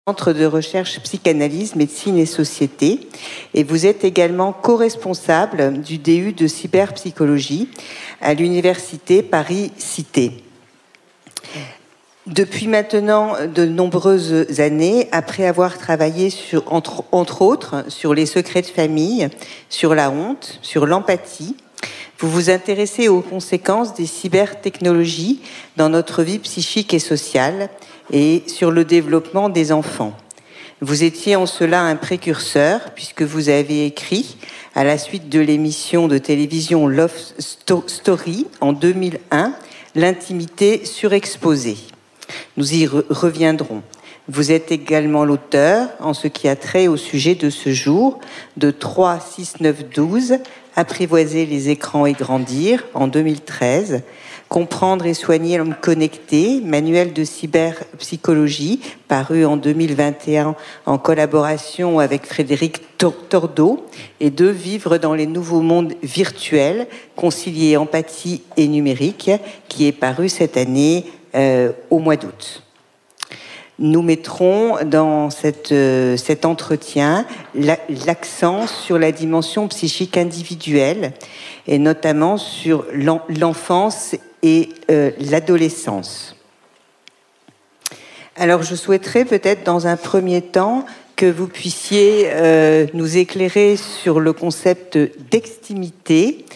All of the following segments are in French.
Centre de recherche psychanalyse, médecine et société. Et vous êtes également co-responsable du DU de cyberpsychologie à l'Université Paris-Cité. Depuis maintenant de nombreuses années, après avoir travaillé sur, entre autres sur les secrets de famille, sur la honte, sur l'empathie, vous vous intéressez aux conséquences des cybertechnologies dans notre vie psychique et sociale et sur le développement des enfants. Vous étiez en cela un précurseur puisque vous avez écrit, à la suite de l'émission de télévision Love Story en 2001, l'intimité surexposée. Nous y reviendrons. Vous êtes également l'auteur, en ce qui a trait au sujet de ce jour, de 3, 6, 9, 12, Apprivoiser les écrans et grandir, en 2013, Comprendre et soigner l'homme connecté, manuel de cyberpsychologie, paru en 2021 en collaboration avec Frédéric Tordeau, et de Vivre dans les nouveaux mondes virtuels, concilier empathie et numérique, qui est paru cette année au mois d'août. Nous mettrons dans cet entretien l'accent sur la dimension psychique individuelle et notamment sur l'enfance et l'adolescence. Alors je souhaiterais peut-être dans un premier temps que vous puissiez nous éclairer sur le concept d'extimité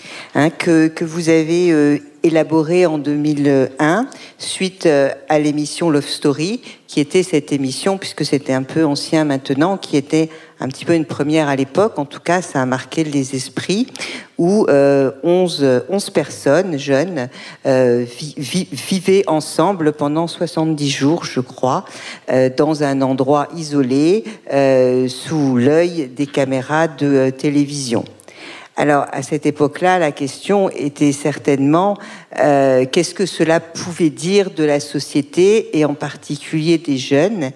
que vous avez élaboré en 2001 suite à l'émission Love Story, qui était cette émission, puisque c'était un peu ancien maintenant, qui était un petit peu une première à l'époque, en tout cas ça a marqué les esprits, où 11 personnes jeunes vivaient ensemble pendant 70 jours, je crois, dans un endroit isolé, sous l'œil des caméras de télévision. Alors, à cette époque-là, la question était certainement qu'est-ce que cela pouvait dire de la société, et en particulier des jeunes,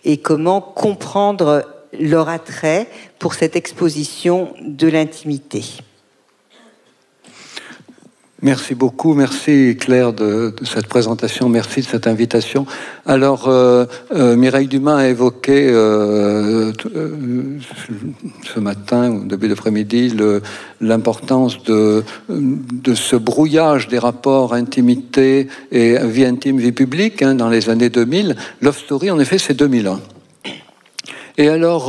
et comment comprendre leur attrait pour cette exposition de l'intimité. Merci beaucoup, merci Claire de cette présentation, merci de cette invitation. Alors, Mireille Dumas a évoqué ce matin, au début d'après-midi, l'importance de ce brouillage des rapports intimité et vie intime, vie publique dans les années 2000. Love Story, en effet, c'est 2001. Et alors,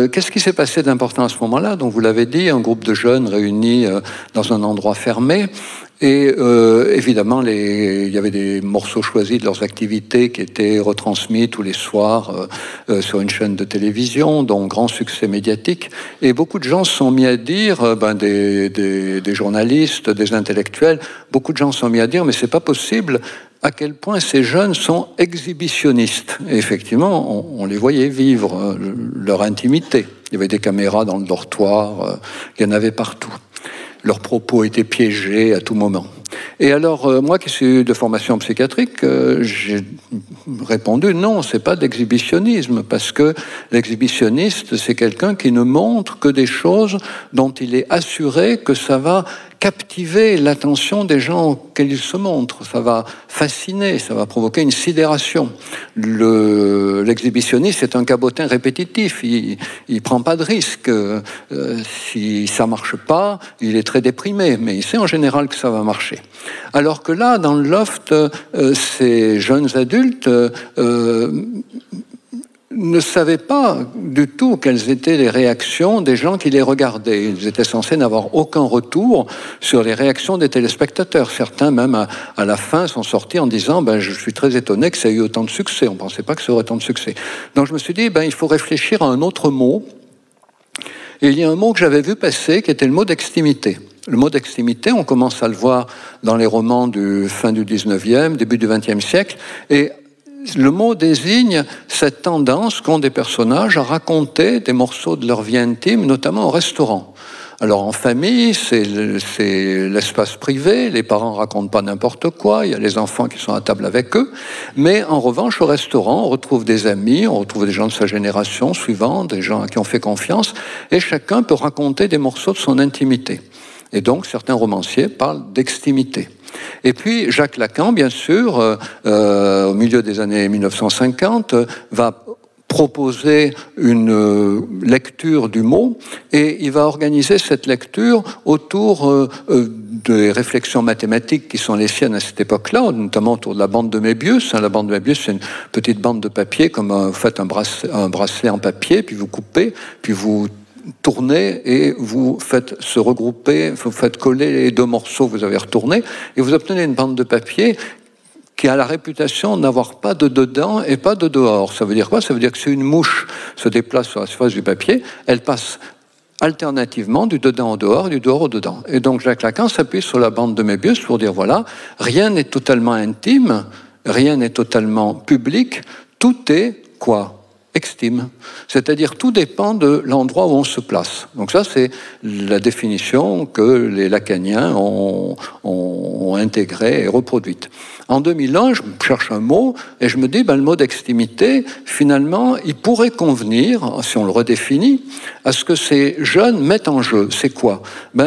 qu'est-ce qui s'est passé d'important à ce moment-là? Donc, vous l'avez dit, un groupe de jeunes réunis dans un endroit fermé. Et évidemment, il y avait des morceaux choisis de leurs activités qui étaient retransmis tous les soirs sur une chaîne de télévision, dont grand succès médiatique. Et beaucoup de gens se sont mis à dire, des journalistes, des intellectuels, beaucoup de gens se sont mis à dire, mais c'est pas possible à quel point ces jeunes sont exhibitionnistes. Et effectivement, on les voyait vivre leur intimité. Il y avait des caméras dans le dortoir, il y en avait partout. Leurs propos étaient piégés à tout moment. Et alors, moi qui suis de formation psychiatrique, j'ai répondu non, c'est pas de l'exhibitionnisme, parce que l'exhibitionniste, c'est quelqu'un qui ne montre que des choses dont il est assuré que ça va captiver l'attention des gens auxquels il se montre, ça va fasciner, ça va provoquer une sidération. L'exhibitionniste est un cabotin répétitif, il prend pas de risque. Si ça marche pas, il est très déprimé, mais il sait en général que ça va marcher. Alors que là, dans le loft, ces jeunes adultes ne savaient pas du tout quelles étaient les réactions des gens qui les regardaient. Ils étaient censés n'avoir aucun retour sur les réactions des téléspectateurs. Certains, même à la fin, sont sortis en disant « je suis très étonné que ça ait eu autant de succès. On ne pensait pas que ça aurait autant de succès. » Donc je me suis dit il faut réfléchir à un autre mot. Et il y a un mot que j'avais vu passer qui était le mot d'extimité. Le mot d'extimité, on commence à le voir dans les romans du fin du 19e, début du 20e siècle. Et le mot désigne cette tendance qu'ont des personnages à raconter des morceaux de leur vie intime, notamment au restaurant. Alors en famille, c'est l'espace privé, les parents racontent pas n'importe quoi, il y a les enfants qui sont à table avec eux, mais en revanche au restaurant, on retrouve des amis, on retrouve des gens de sa génération suivante, des gens à qui on fait confiance, et chacun peut raconter des morceaux de son intimité. Et donc certains romanciers parlent d'extimité. Et puis Jacques Lacan, bien sûr, au milieu des années 1950, va proposer une lecture du mot, et il va organiser cette lecture autour des réflexions mathématiques qui sont les siennes à cette époque-là, notamment autour de la bande de Mébius. La bande de Mébius, c'est une petite bande de papier, comme vous faites un bracelet en papier, puis vous coupez, puis vous tournez et vous faites se regrouper, vous faites coller les deux morceaux, vous avez retourné, et vous obtenez une bande de papier qui a la réputation d'avoir pas de dedans et pas de dehors. Ça veut dire quoi? Ça veut dire que si une mouche se déplace sur la surface du papier, elle passe alternativement du dedans au dehors et du dehors au dedans. Et donc Jacques Lacan s'appuie sur la bande de Mébius pour dire voilà, rien n'est totalement intime, rien n'est totalement public, tout est quoi? Extime. C'est-à-dire tout dépend de l'endroit où on se place. Donc ça, c'est la définition que les lacaniens ont intégrée et reproduite. En 2001, je cherche un mot et je me dis, le mot d'extimité, finalement, il pourrait convenir, si on le redéfinit, à ce que ces jeunes mettent en jeu. C'est quoi?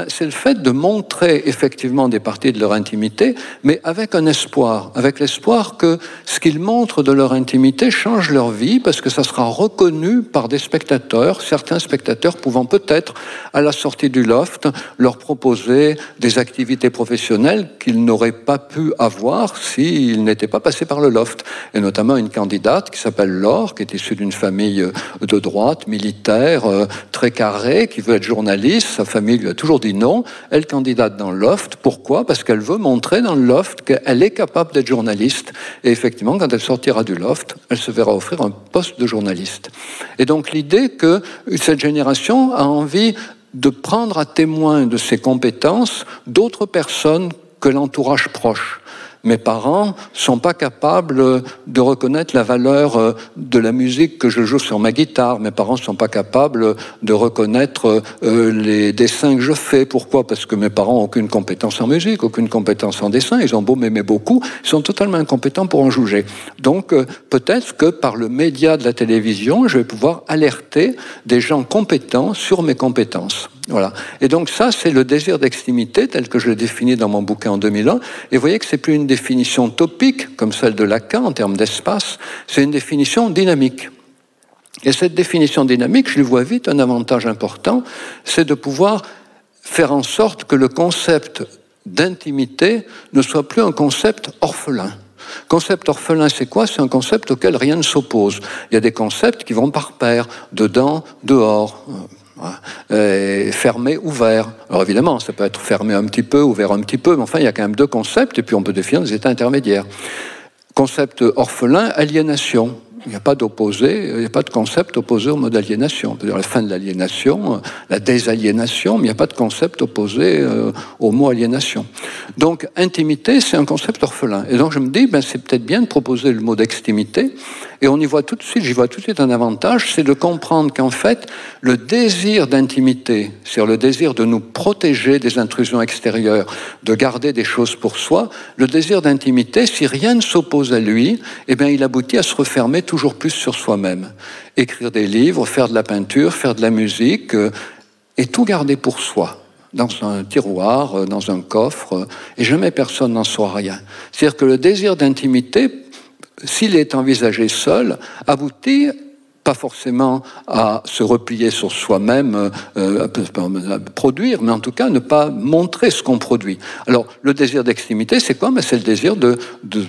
C'est le fait de montrer effectivement des parties de leur intimité, mais avec un espoir, avec l'espoir que ce qu'ils montrent de leur intimité change leur vie, parce que ça sera reconnu par des spectateurs, certains spectateurs pouvant peut-être, à la sortie du loft, leur proposer des activités professionnelles qu'ils n'auraient pas pu avoir s'ils n'étaient pas passés par le loft. Et notamment une candidate qui s'appelle Laure, qui est issue d'une famille de droite, militaire, très carrée, qui veut être journaliste. Sa famille lui a toujours dit non. Elle candidate dans le loft. Pourquoi? Parce qu'elle veut montrer dans le loft qu'elle est capable d'être journaliste. Et effectivement, quand elle sortira du loft, elle se verra offrir un poste de journaliste. Et donc l'idée que cette génération a envie de prendre à témoin de ses compétences d'autres personnes que l'entourage proche. Mes parents ne sont pas capables de reconnaître la valeur de la musique que je joue sur ma guitare. Mes parents ne sont pas capables de reconnaître les dessins que je fais. Pourquoi? Parce que mes parents n'ont aucune compétence en musique, aucune compétence en dessin. Ils ont beau m'aimer beaucoup, ils sont totalement incompétents pour en juger. Donc peut-être que par le média de la télévision, je vais pouvoir alerter des gens compétents sur mes compétences. Voilà. Et donc ça, c'est le désir d'extimité tel que je l'ai défini dans mon bouquin en 2001. Et vous voyez que c'est plus une définition topique, comme celle de Lacan en termes d'espace, c'est une définition dynamique. Et cette définition dynamique, je lui vois vite un avantage important, c'est de pouvoir faire en sorte que le concept d'intimité ne soit plus un concept orphelin. Concept orphelin, c'est quoi? C'est un concept auquel rien ne s'oppose. Il y a des concepts qui vont par paire, dedans, dehors, fermé, ouvert. Alors évidemment, ça peut être fermé un petit peu, ouvert un petit peu, mais enfin, il y a quand même deux concepts, et puis on peut définir des états intermédiaires. Concept orphelin, aliénation. Il n'y a pas d'opposé, il n'y a pas de concept opposé au mot d'aliénation. On peut dire la fin de l'aliénation, la désaliénation, mais il n'y a pas de concept opposé au mot aliénation. Donc, intimité, c'est un concept orphelin. Et donc, je me dis, c'est peut-être bien de proposer le mot d'extimité. Et on y voit tout de suite, j'y vois tout de suite un avantage, c'est de comprendre qu'en fait, le désir d'intimité, c'est-à-dire le désir de nous protéger des intrusions extérieures, de garder des choses pour soi, le désir d'intimité, si rien ne s'oppose à lui, eh bien, il aboutit à se refermer toujours plus sur soi-même. Écrire des livres, faire de la peinture, faire de la musique, et tout garder pour soi, dans un tiroir, dans un coffre, et jamais personne n'en saura rien. C'est-à-dire que le désir d'intimité, s'il est envisagé seul, aboutit pas forcément à se replier sur soi-même, à produire, mais en tout cas ne pas montrer ce qu'on produit. Alors, le désir d'extimité, c'est quoi? C'est le désir de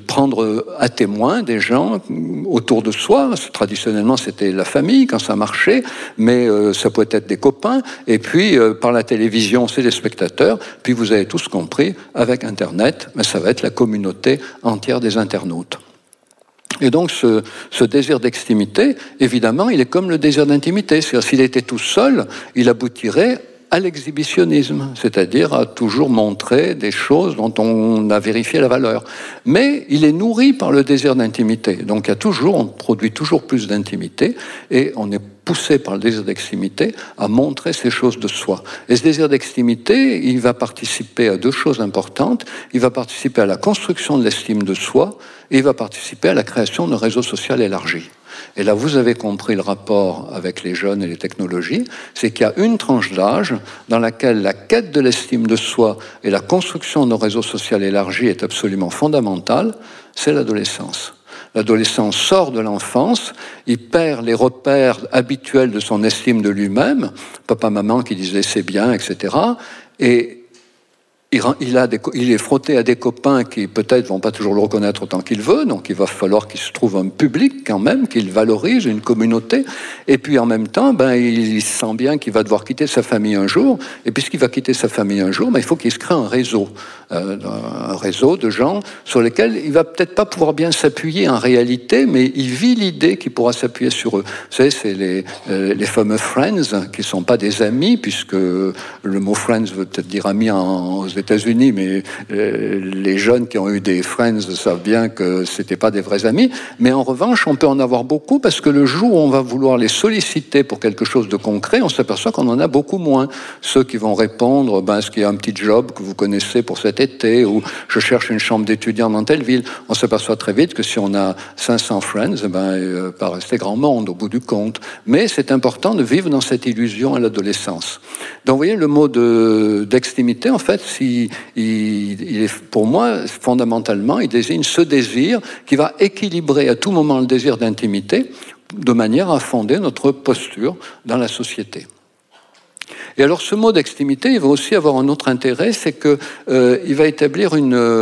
prendre à témoin des gens autour de soi. Traditionnellement, c'était la famille, quand ça marchait, mais ça pouvait être des copains, et puis par la télévision, c'est les spectateurs, puis vous avez tous compris, avec Internet, ça va être la communauté entière des internautes. Et donc, ce désir d'extimité, évidemment, il est comme le désir d'intimité. C'est-à-dire, s'il était tout seul, il aboutirait à l'exhibitionnisme, c'est-à-dire à toujours montrer des choses dont on a vérifié la valeur. Mais il est nourri par le désir d'intimité. Donc, on produit toujours plus d'intimité et on est poussé par le désir d'extimité à montrer ces choses de soi. Et ce désir d'extimité, il va participer à deux choses importantes. Il va participer à la construction de l'estime de soi et il va participer à la création d'un réseau social élargi. Et là, vous avez compris le rapport avec les jeunes et les technologies, c'est qu'il y a une tranche d'âge dans laquelle la quête de l'estime de soi et la construction d'un réseau social élargi est absolument fondamentale, c'est l'adolescence. L'adolescent sort de l'enfance, il perd les repères habituels de son estime de lui-même, papa, maman qui disaient c'est bien, etc. Et il est frotté à des copains qui peut-être vont pas toujours le reconnaître autant qu'il veut, donc il va falloir qu'il se trouve un public quand même, qu'il valorise, une communauté, et puis en même temps, il sent bien qu'il va devoir quitter sa famille un jour, et puisqu'il va quitter sa famille un jour, il faut qu'il se crée un réseau de gens sur lesquels il va peut-être pas pouvoir bien s'appuyer en réalité, mais il vit l'idée qu'il pourra s'appuyer sur eux. Vous savez, c'est les fameux friends, qui sont pas des amis, puisque le mot friends veut peut-être dire ami aux États-Unis, mais les jeunes qui ont eu des friends savent bien que c'était pas des vrais amis. Mais en revanche, on peut en avoir beaucoup parce que le jour où on va vouloir les solliciter pour quelque chose de concret, on s'aperçoit qu'on en a beaucoup moins. Ceux qui vont répondre, est-ce qu'il y a un petit job que vous connaissez pour cet été, ou je cherche une chambre d'étudiant dans telle ville, on s'aperçoit très vite que si on a 500 friends, il va pas rester grand monde au bout du compte. Mais c'est important de vivre dans cette illusion à l'adolescence. Donc, vous voyez, le mot d'extimité, en fait, il est, pour moi, fondamentalement, il désigne ce désir qui va équilibrer à tout moment le désir d'intimité de manière à fonder notre posture dans la société. Et alors, ce mot d'extimité, il va aussi avoir un autre intérêt, c'est que il va établir une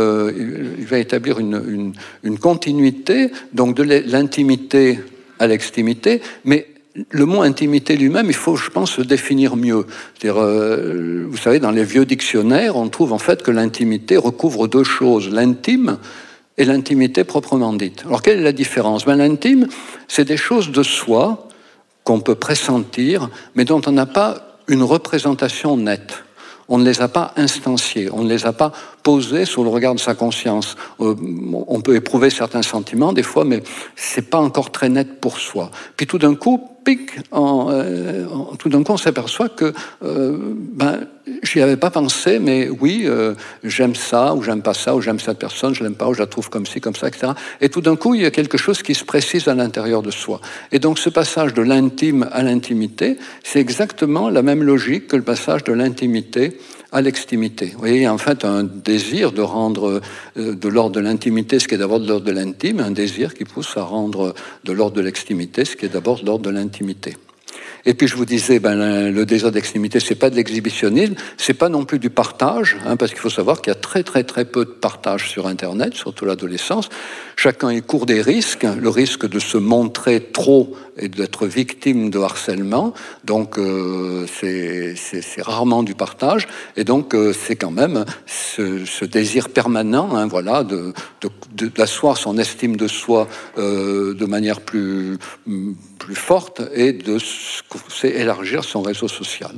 continuité, donc de l'intimité à l'extimité, mais le mot intimité lui-même, il faut, je pense, le définir mieux. C'est-à-dire, vous savez, dans les vieux dictionnaires, on trouve en fait que l'intimité recouvre deux choses, l'intime et l'intimité proprement dite. Alors, quelle est la différence? L'intime, c'est des choses de soi qu'on peut pressentir, mais dont on n'a pas une représentation nette. On ne les a pas instanciés, on ne les a pas posés sous le regard de sa conscience. On peut éprouver certains sentiments des fois, mais c'est pas encore très net pour soi. Puis tout d'un coup, on s'aperçoit que j'y avais pas pensé, mais oui, j'aime ça, ou j'aime pas ça, ou j'aime cette personne, je l'aime pas, ou je la trouve comme ci, comme ça, etc. Et tout d'un coup, il y a quelque chose qui se précise à l'intérieur de soi. Et donc, ce passage de l'intime à l'intimité, c'est exactement la même logique que le passage de l'intimité à l'extimité. Vous voyez, il y a en fait un désir de rendre de l'ordre de l'intimité ce qui est d'abord de l'ordre de l'intime, un désir qui pousse à rendre de l'ordre de l'extimité ce qui est d'abord de l'ordre de l'intimité. Et puis je vous disais, le désir d'extimité, c'est pas de l'exhibitionnisme, c'est pas non plus du partage, parce qu'il faut savoir qu'il y a très très très peu de partage sur Internet, surtout l'adolescence. Chacun y court des risques, le risque de se montrer trop et d'être victime de harcèlement. Donc c'est rarement du partage, et donc c'est quand même ce désir permanent, d'asseoir son estime de soi de manière plus forte et c'est élargir son réseau social.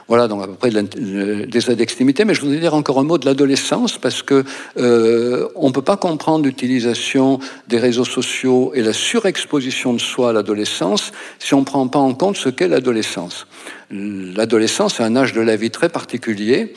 Voilà, donc à peu près le désir d'extimité. Mais je voudrais dire encore un mot de l'adolescence, parce que on ne peut pas comprendre l'utilisation des réseaux sociaux et la surexposition de soi à l'adolescence si on ne prend pas en compte ce qu'est l'adolescence. L'adolescence est un âge de la vie très particulier,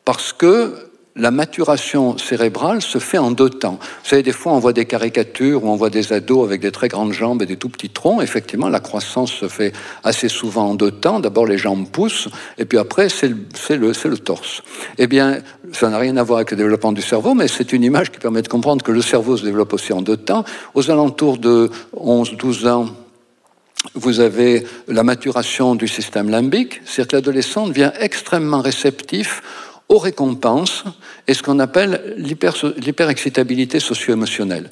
parce que la maturation cérébrale se fait en deux temps. Vous savez, des fois, on voit des caricatures où on voit des ados avec des très grandes jambes et des tout petits troncs. Effectivement, la croissance se fait assez souvent en deux temps. D'abord, les jambes poussent, et puis après, c'est le torse. Eh bien, ça n'a rien à voir avec le développement du cerveau, mais c'est une image qui permet de comprendre que le cerveau se développe aussi en deux temps. Aux alentours de 11-12 ans, vous avez la maturation du système limbique, c'est-à-dire que l'adolescent devient extrêmement réceptif aux récompenses et ce qu'on appelle l'hyperexcitabilité socio-émotionnelle.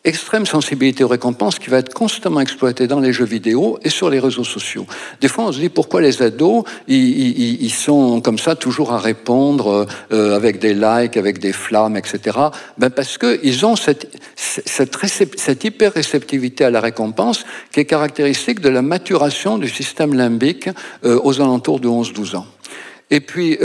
Extrême sensibilité aux récompenses qui va être constamment exploitée dans les jeux vidéo et sur les réseaux sociaux. Des fois, on se dit pourquoi les ados, ils sont comme ça toujours à répondre avec des likes, avec des flammes, etc. Parce qu'ils ont cette hyper-réceptivité à la récompense qui est caractéristique de la maturation du système limbique aux alentours de 11-12 ans. Et puis,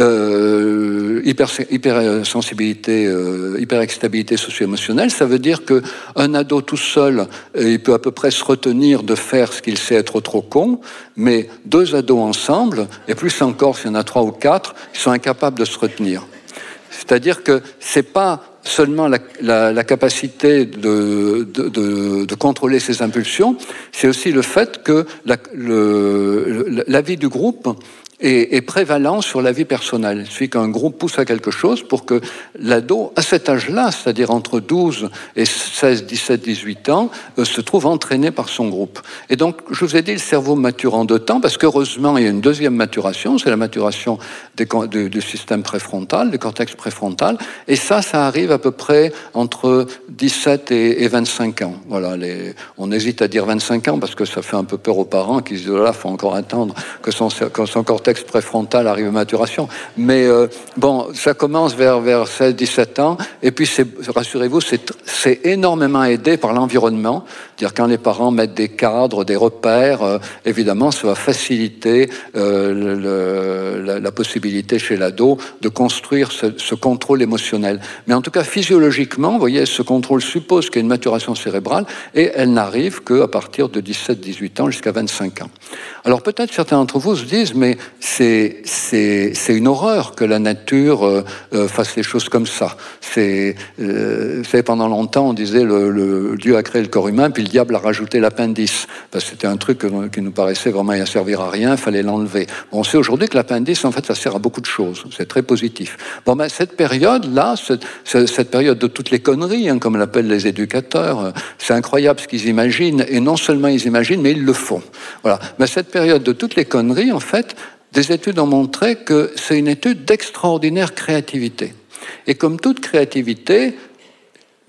hypersensibilité, hyperexcitabilité socio-émotionnelle, ça veut dire qu'un ado tout seul, il peut à peu près se retenir de faire ce qu'il sait être trop con, mais deux ados ensemble, et plus encore s'il y en a 3 ou 4, ils sont incapables de se retenir. C'est-à-dire que c'est pas seulement la capacité de contrôler ses impulsions, c'est aussi le fait que la vie du groupe est prévalent sur la vie personnelle. Il suffit qu'un groupe pousse à quelque chose pour que l'ado, à cet âge-là, c'est-à-dire entre 12 et 16, 17, 18 ans, se trouve entraîné par son groupe. Et donc, je vous ai dit, le cerveau mature en 2 temps, parce qu'heureusement, il y a une deuxième maturation, c'est la maturation du système préfrontal, du cortex préfrontal, et ça arrive à peu près entre 17 et 25 ans. Voilà, on hésite à dire 25 ans, parce que ça fait un peu peur aux parents qui disent, là, il faut encore attendre que son cortex préfrontal arrive à maturation. Mais bon, ça commence vers 16-17 ans. Et puis, rassurez-vous, c'est énormément aidé par l'environnement. C'est-à-dire quand les parents mettent des cadres, des repères, évidemment, ça va faciliter la possibilité chez l'ado de construire ce contrôle émotionnel. Mais en tout cas, physiologiquement, vous voyez, ce contrôle suppose qu'il y a une maturation cérébrale et elle n'arrive qu'à partir de 17-18 ans jusqu'à 25 ans. Alors peut-être certains d'entre vous se disent, mais c'est une horreur que la nature fasse les choses comme ça. Vous savez, pendant longtemps, on disait Dieu a créé le corps humain, puis le diable a rajouté l'appendice, parce que c'était un truc qui nous paraissait vraiment y servir à rien, il fallait l'enlever. Bon, on sait aujourd'hui que l'appendice, en fait, ça sert à beaucoup de choses. C'est très positif. Bon, ben, cette période-là, cette période de toutes les conneries, hein, comme l'appellent les éducateurs, c'est incroyable ce qu'ils imaginent, et non seulement ils imaginent, mais ils le font. Voilà. Mais cette période de toutes les conneries, en fait, des études ont montré que c'est une étude d'extraordinaire créativité. Et comme toute créativité,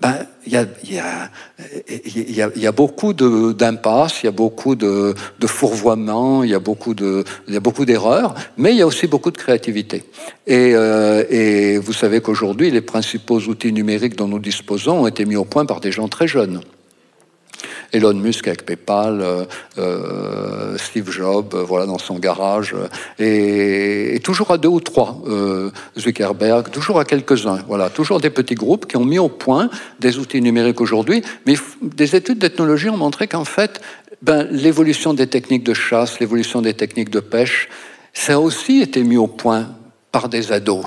ben, il y a beaucoup d'impasses, il y a beaucoup de fourvoiements, il y a beaucoup d'erreurs, mais il y a aussi beaucoup de créativité. Et vous savez qu'aujourd'hui, les principaux outils numériques dont nous disposons ont été mis au point par des gens très jeunes. Elon Musk avec PayPal, Steve Jobs, voilà, dans son garage, et toujours à 2 ou 3, Zuckerberg, toujours à quelques-uns, voilà, toujours des petits groupes qui ont mis au point des outils numériques aujourd'hui, mais des études d'ethnologie ont montré qu'en fait, l'évolution des techniques de chasse, l'évolution des techniques de pêche, ça a aussi été mis au point par des ados.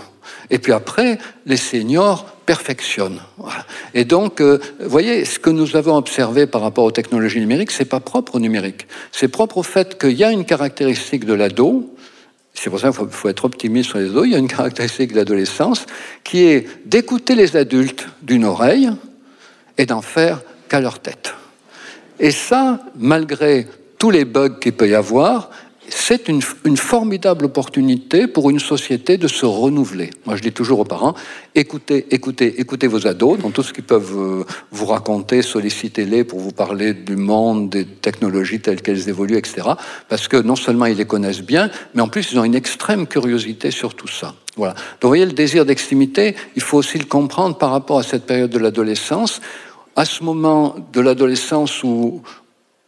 Et puis après, les seniors perfectionnent. Voilà. Et donc, vous voyez, ce que nous avons observé par rapport aux technologies numériques, c'est pas propre au numérique. C'est propre au fait qu'il y a une caractéristique de l'ado, c'est pour ça qu'il faut être optimiste sur les ados, il y a une caractéristique de l'adolescence qui est d'écouter les adultes d'une oreille et d'en faire qu'à leur tête. Et ça, malgré tous les bugs qu'il peut y avoir, c'est une formidable opportunité pour une société de se renouveler. Moi, je dis toujours aux parents, écoutez vos ados dans tout ce qu'ils peuvent vous raconter, sollicitez-les pour vous parler du monde, des technologies telles qu'elles évoluent, etc. Parce que non seulement ils les connaissent bien, mais en plus, ils ont une extrême curiosité sur tout ça. Voilà. Donc, vous voyez, le désir d'extimité, il faut aussi le comprendre par rapport à cette période de l'adolescence. À ce moment de l'adolescence où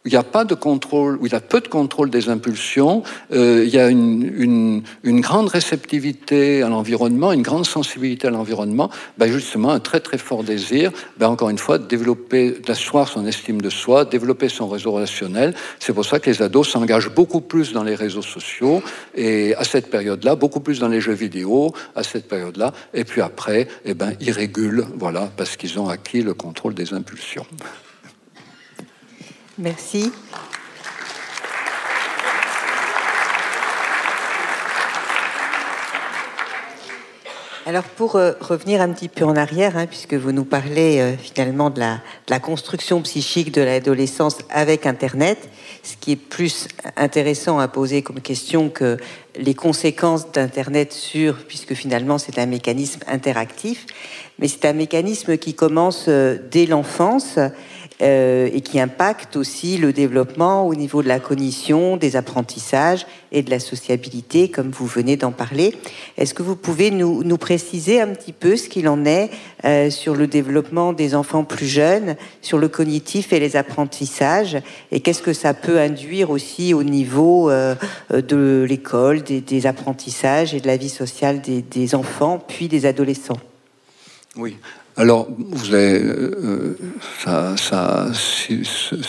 il n'y a pas de contrôle, où il y a peu de contrôle des impulsions, il y a une grande réceptivité à l'environnement, une grande sensibilité à l'environnement, justement un très très fort désir, encore une fois, d'asseoir son estime de soi, développer son réseau relationnel. C'est pour ça que les ados s'engagent beaucoup plus dans les réseaux sociaux, et à cette période-là, beaucoup plus dans les jeux vidéo, à cette période-là, et puis après, ils régulent, voilà, parce qu'ils ont acquis le contrôle des impulsions. Merci. Alors pour revenir un petit peu en arrière, puisque vous nous parlez finalement de la construction psychique de l'adolescence avec Internet, ce qui est plus intéressant à poser comme question que les conséquences d'Internet puisque finalement c'est un mécanisme interactif, mais c'est un mécanisme qui commence dès l'enfance et qui impacte aussi le développement au niveau de la cognition, des apprentissages et de la sociabilité, comme vous venez d'en parler. Est-ce que vous pouvez nous préciser un petit peu ce qu'il en est sur le développement des enfants plus jeunes, sur le cognitif et les apprentissages, et qu'est-ce que ça peut induire aussi au niveau de l'école, des apprentissages et de la vie sociale des enfants, puis des adolescents? Oui. Alors, vous avez, ça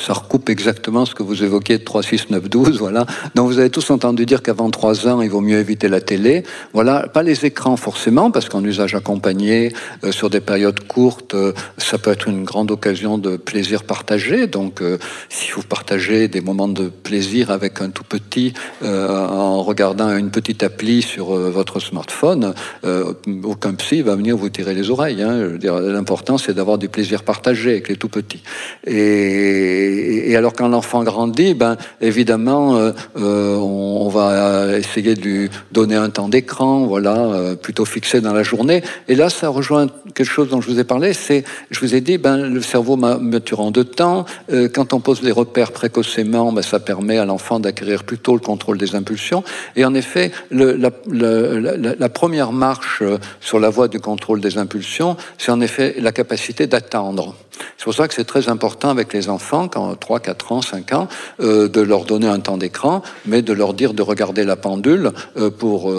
recoupe exactement ce que vous évoquiez de 3, 6, 9, 12, voilà. Donc, vous avez tous entendu dire qu'avant 3 ans, il vaut mieux éviter la télé. Voilà, pas les écrans forcément, parce qu'en usage accompagné, sur des périodes courtes, ça peut être une grande occasion de plaisir partagé. Donc, si vous partagez des moments de plaisir avec un tout petit, en regardant une petite appli sur votre smartphone, aucun psy va venir vous tirer les oreilles, hein. Je veux dire, l'important, c'est d'avoir du plaisir partagé avec les tout-petits. Et alors, quand l'enfant grandit, ben, évidemment, on va essayer de lui donner un temps d'écran, voilà, plutôt fixé dans la journée. Et là, ça rejoint quelque chose dont je vous ai parlé, c'est, je vous ai dit, ben, le cerveau mature en 2 temps. Quand on pose les repères précocement, ben, ça permet à l'enfant d'acquérir plutôt le contrôle des impulsions. Et en effet, la première marche sur la voie du contrôle des impulsions, c'est en effet la capacité d'attendre. C'est pour ça que c'est très important avec les enfants, quand 3, 4 ans, 5 ans, de leur donner un temps d'écran, mais de leur dire de regarder la pendule pour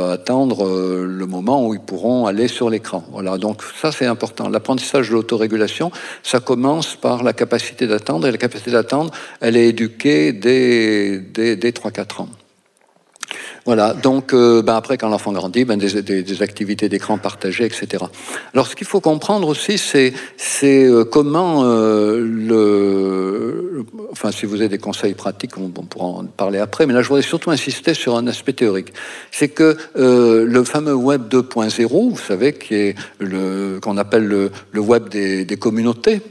attendre le moment où ils pourront aller sur l'écran. Voilà, donc ça c'est important. L'apprentissage de l'autorégulation, ça commence par la capacité d'attendre, et la capacité d'attendre, elle est éduquée dès 3-4 ans. Voilà, donc après, quand l'enfant grandit, des activités d'écran partagées, etc. Alors, ce qu'il faut comprendre aussi, c'est comment enfin, si vous avez des conseils pratiques, on pourra en parler après, mais là, je voudrais surtout insister sur un aspect théorique. C'est que le fameux Web 2.0, vous savez, qu'on appelle le Web des communautés,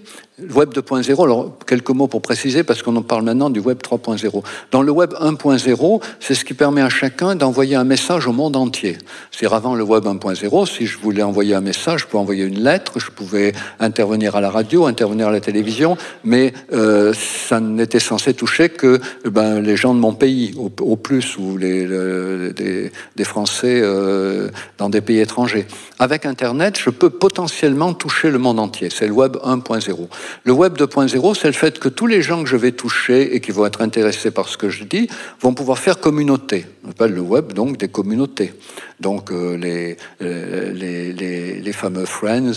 le Web 2.0, alors quelques mots pour préciser, parce qu'on en parle maintenant du Web 3.0. Dans le Web 1.0, c'est ce qui permet à chacun d'envoyer un message au monde entier. C'est-à-dire avant le Web 1.0, si je voulais envoyer un message, je pouvais envoyer une lettre, je pouvais intervenir à la radio, intervenir à la télévision, mais ça n'était censé toucher que les gens de mon pays, au plus, ou des Français dans des pays étrangers. Avec Internet, je peux potentiellement toucher le monde entier. C'est le Web 1.0. Le Web 2.0, c'est le fait que tous les gens que je vais toucher et qui vont être intéressés par ce que je dis vont pouvoir faire communauté. On appelle le Web donc des communautés. Donc les fameux friends,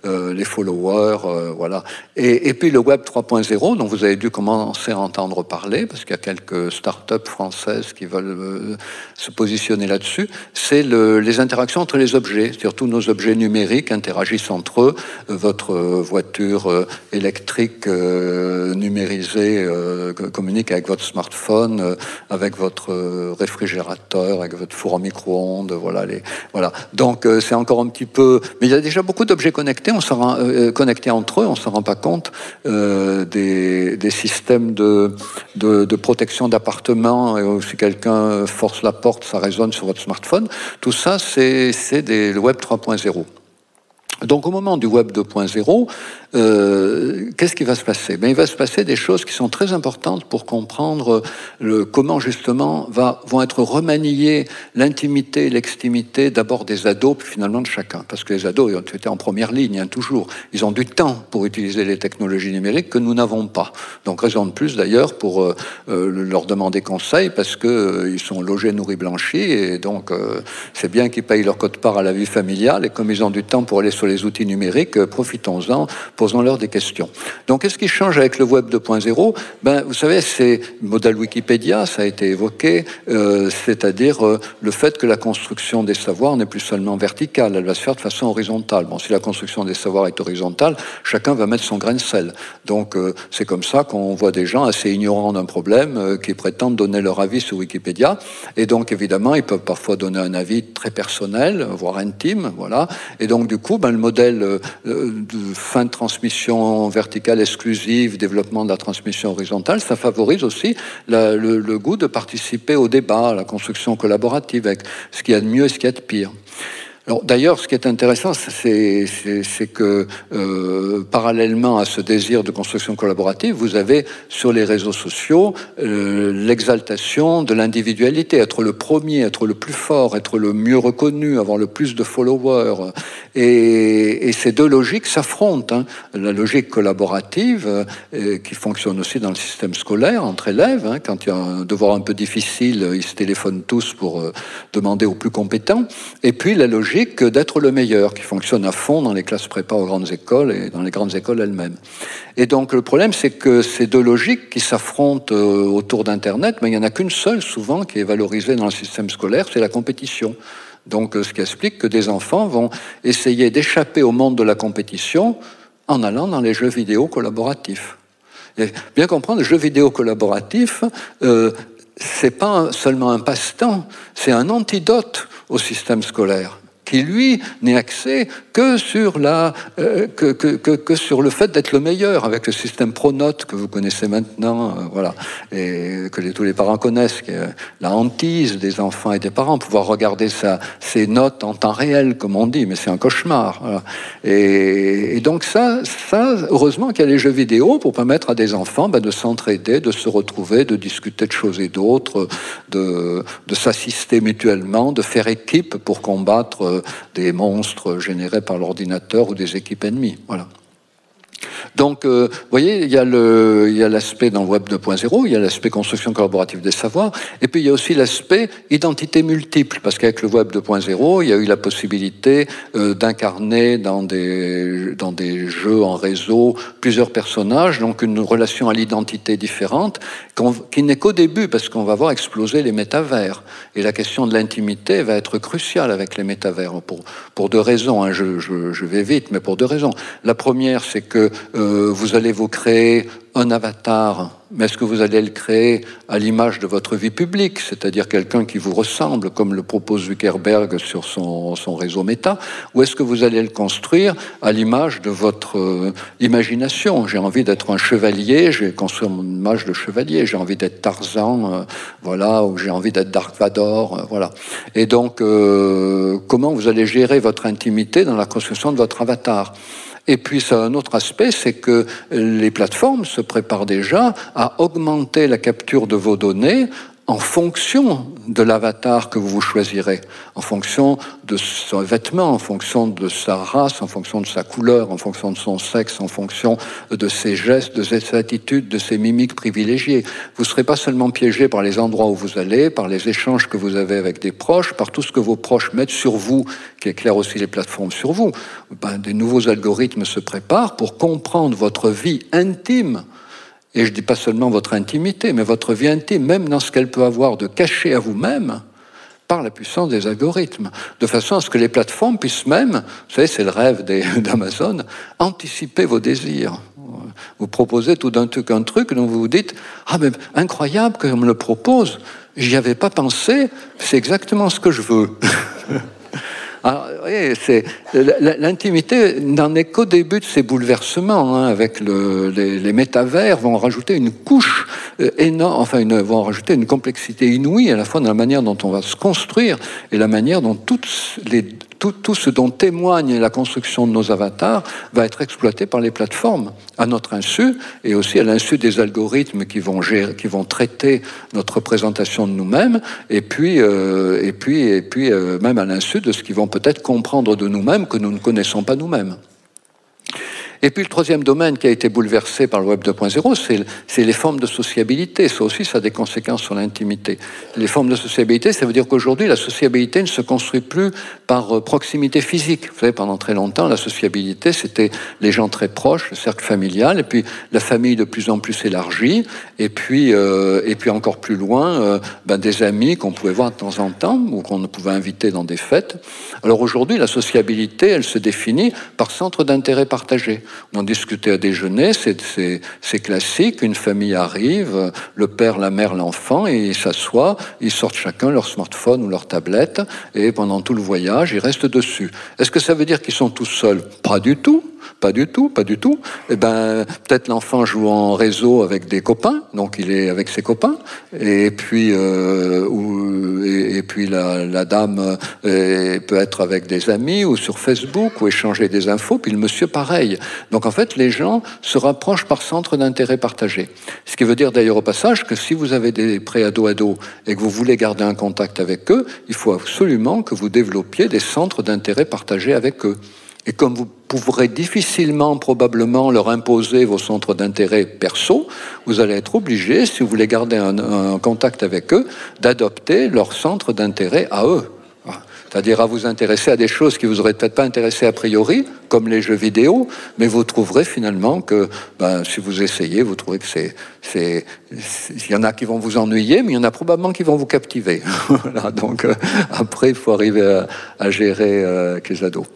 les followers, voilà. Et puis le Web 3.0, dont vous avez dû commencer à entendre parler, parce qu'il y a quelques startups françaises qui veulent se positionner là-dessus, c'est les interactions entre les objets. C'est-à-dire tous nos objets numériques interagissent entre eux. Votre voiture électrique numérisée communique avec votre smartphone, avec votre réfrigérateur, avec votre four à micro-ondes. Voilà. Donc c'est encore un petit peu, mais il y a déjà beaucoup d'objets connectés. On s'en rend connectés entre eux. On s'en rend pas compte. Des systèmes de protection d'appartement. Si quelqu'un force la porte, ça résonne sur votre smartphone. Tout ça, c'est le Web 3.0. Donc au moment du Web 2.0, qu'est-ce qui va se passer? Il va se passer des choses qui sont très importantes pour comprendre comment justement vont être remaniées l'intimité et l'extimité d'abord des ados, puis finalement de chacun. Parce que les ados, ils ont été en première ligne, toujours. Ils ont du temps pour utiliser les technologies numériques que nous n'avons pas. Donc raison de plus d'ailleurs pour leur demander conseil, parce qu'ils sont logés, nourris, blanchis, et donc c'est bien qu'ils payent leur quote-part à la vie familiale, et comme ils ont du temps pour aller sur les outils numériques, profitons-en, posons-leur des questions. Donc, qu'est-ce qui change avec le Web 2.0 ? Vous savez, c'est le modèle Wikipédia, ça a été évoqué, c'est-à-dire le fait que la construction des savoirs n'est plus seulement verticale, elle va se faire de façon horizontale. Bon, si la construction des savoirs est horizontale, chacun va mettre son grain de sel. Donc, c'est comme ça qu'on voit des gens assez ignorants d'un problème qui prétendent donner leur avis sur Wikipédia. Et donc, évidemment, ils peuvent parfois donner un avis très personnel, voire intime, voilà. Et donc, du coup, le modèle de fin de transmission verticale exclusive, développement de la transmission horizontale, ça favorise aussi le goût de participer au débat, à la construction collaborative, avec ce qu'il y a de mieux et ce qu'il y a de pire. Alors, d'ailleurs, ce qui est intéressant, c'est que parallèlement à ce désir de construction collaborative, vous avez sur les réseaux sociaux l'exaltation de l'individualité, être le premier, être le plus fort, être le mieux reconnu, avoir le plus de followers. Et ces deux logiques s'affrontent, hein. La logique collaborative, qui fonctionne aussi dans le système scolaire, entre élèves, hein, quand il y a un devoir un peu difficile, ils se téléphonent tous pour demander aux plus compétents. Et puis la logique logique d'être le meilleur, qui fonctionne à fond dans les classes prépa aux grandes écoles et dans les grandes écoles elles-mêmes. Et donc le problème, c'est que ces deux logiques qui s'affrontent autour d'Internet, mais il n'y en a qu'une seule souvent qui est valorisée dans le système scolaire, c'est la compétition. Donc ce qui explique que des enfants vont essayer d'échapper au monde de la compétition en allant dans les jeux vidéo collaboratifs. Et bien comprendre, le jeu vidéo collaboratif, c'est pas seulement un passe-temps, c'est un antidote au système scolaire, qui lui n'est axé que sur que sur le fait d'être le meilleur, avec le système Pronote que vous connaissez maintenant, voilà, et que tous les parents connaissent, qui est la hantise des enfants et des parents, pouvoir regarder ses notes en temps réel, comme on dit, mais c'est un cauchemar. Voilà. Et donc ça, heureusement qu'il y a les jeux vidéo pour permettre à des enfants de s'entraider, de se retrouver, de discuter de choses et d'autres, de s'assister mutuellement, de faire équipe pour combattre des monstres générés par l'ordinateur ou des équipes ennemies. Voilà. Donc, vous voyez, il y a l'aspect dans le Web 2.0, il y a l'aspect construction collaborative des savoirs, et puis il y a aussi l'aspect identité multiple, parce qu'avec le Web 2.0, il y a eu la possibilité d'incarner dans des jeux en réseau plusieurs personnages, donc une relation à l'identité différente, qui n'est qu'au début, parce qu'on va voir exploser les métavers. Et la question de l'intimité va être cruciale avec les métavers, pour deux raisons. Hein, je vais vite, mais pour deux raisons. La première, c'est que vous allez vous créer un avatar, mais est-ce que vous allez le créer à l'image de votre vie publique, c'est-à-dire quelqu'un qui vous ressemble, comme le propose Zuckerberg sur son réseau Meta, ou est-ce que vous allez le construire à l'image de votre imagination? J'ai envie d'être un chevalier, je vais construire mon image de chevalier, j'ai envie d'être Tarzan, voilà, ou j'ai envie d'être Dark Vador, voilà. Et donc, comment vous allez gérer votre intimité dans la construction de votre avatar? Et puis, ça a un autre aspect, c'est que les plateformes se préparent déjà à augmenter la capture de vos données en fonction de l'avatar que vous choisirez, en fonction de son vêtement, en fonction de sa race, en fonction de sa couleur, en fonction de son sexe, en fonction de ses gestes, de ses attitudes, de ses mimiques privilégiées. Vous ne serez pas seulement piégé par les endroits où vous allez, par les échanges que vous avez avec des proches, par tout ce que vos proches mettent sur vous, qui éclaire aussi les plateformes sur vous. Des nouveaux algorithmes se préparent pour comprendre votre vie intime. Et je ne dis pas seulement votre intimité, mais votre vie intime, même dans ce qu'elle peut avoir de caché à vous-même, par la puissance des algorithmes, de façon à ce que les plateformes puissent même, vous savez, c'est le rêve d'Amazon, anticiper vos désirs. Vous proposez tout d'un truc un truc dont vous vous dites « Ah, mais incroyable qu'on me le propose, j'y avais pas pensé, c'est exactement ce que je veux ». Alors, oui, l'intimité n'en est qu'au début de ces bouleversements, hein, avec les métavers vont rajouter une couche énorme, vont rajouter une complexité inouïe à la fois dans la manière dont on va se construire et la manière dont tout ce dont témoigne la construction de nos avatars va être exploité par les plateformes à notre insu et aussi à l'insu des algorithmes qui vont traiter notre représentation de nous-mêmes et puis même à l'insu de ce qu'ils vont peut-être comprendre de nous-mêmes que nous ne connaissons pas nous-mêmes. Et puis le troisième domaine qui a été bouleversé par le Web 2.0, c'est les formes de sociabilité. Ça aussi, ça a des conséquences sur l'intimité. Les formes de sociabilité, ça veut dire qu'aujourd'hui, la sociabilité ne se construit plus par proximité physique. Vous savez, pendant très longtemps, la sociabilité, c'était les gens très proches, le cercle familial, et puis la famille de plus en plus élargie, et puis encore plus loin, des amis qu'on pouvait voir de temps en temps, ou qu'on pouvait inviter dans des fêtes. Alors aujourd'hui, la sociabilité, elle se définit par centre d'intérêt partagé. On en discutait à déjeuner, c'est classique, une famille arrive, le père, la mère, l'enfant, et ils s'assoient, ils sortent chacun leur smartphone ou leur tablette, et pendant tout le voyage, ils restent dessus. Est-ce que ça veut dire qu'ils sont tous seuls? Pas du tout. Pas du tout. Eh ben, peut-être l'enfant joue en réseau avec des copains, donc il est avec ses copains, et puis la dame peut être avec des amis ou sur Facebook ou échanger des infos, puis le monsieur pareil. Donc en fait, les gens se rapprochent par centre d'intérêt partagé. Ce qui veut dire d'ailleurs au passage que si vous avez des pré-ados et que vous voulez garder un contact avec eux, il faut absolument que vous développiez des centres d'intérêt partagés avec eux. Et comme vous pourrez difficilement, probablement, leur imposer vos centres d'intérêt perso, vous allez être obligé, si vous voulez garder un contact avec eux, d'adopter leur centre d'intérêt à eux. c'est-à-dire à vous intéresser à des choses qui vous auraient peut-être pas intéressé a priori, comme les jeux vidéo, mais vous trouverez finalement que, si vous essayez, vous trouverez que il y en a qui vont vous ennuyer, mais il y en a probablement qui vont vous captiver. Voilà, donc après, il faut arriver à gérer avec les ados.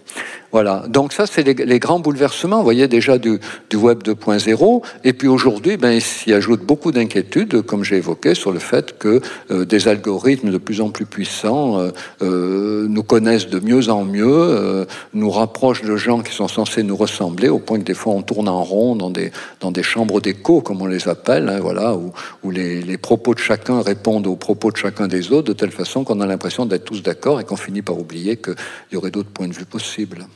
Voilà, donc ça c'est les grands bouleversements, vous voyez, déjà du web 2.0, et puis aujourd'hui, il s'y ajoute beaucoup d'inquiétudes, comme j'ai évoqué, sur le fait que des algorithmes de plus en plus puissants nous connaissent de mieux en mieux, nous rapprochent de gens qui sont censés nous ressembler, au point que des fois on tourne en rond dans des chambres d'écho, comme on les appelle, hein, voilà, où les propos de chacun répondent aux propos de chacun des autres, de telle façon qu'on a l'impression d'être tous d'accord et qu'on finit par oublier qu'il y aurait d'autres points de vue possibles.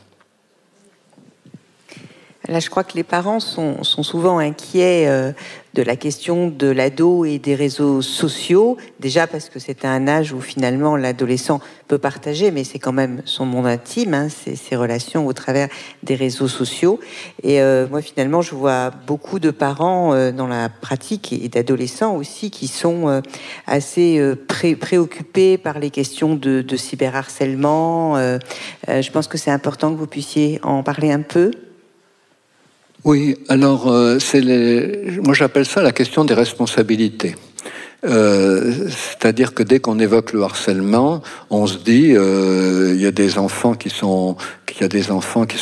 Là, je crois que les parents sont souvent inquiets de la question de l'ado et des réseaux sociaux. Déjà parce que c'est un âge où finalement l'adolescent peut partager, mais c'est quand même son monde intime, hein, ses relations au travers des réseaux sociaux. Et moi, finalement, je vois beaucoup de parents dans la pratique et d'adolescents aussi qui sont assez préoccupés par les questions de cyberharcèlement. Je pense que c'est important que vous puissiez en parler un peu. Oui, alors moi j'appelle ça la question des responsabilités. C'est-à-dire que dès qu'on évoque le harcèlement, on se dit il y a des enfants qui sont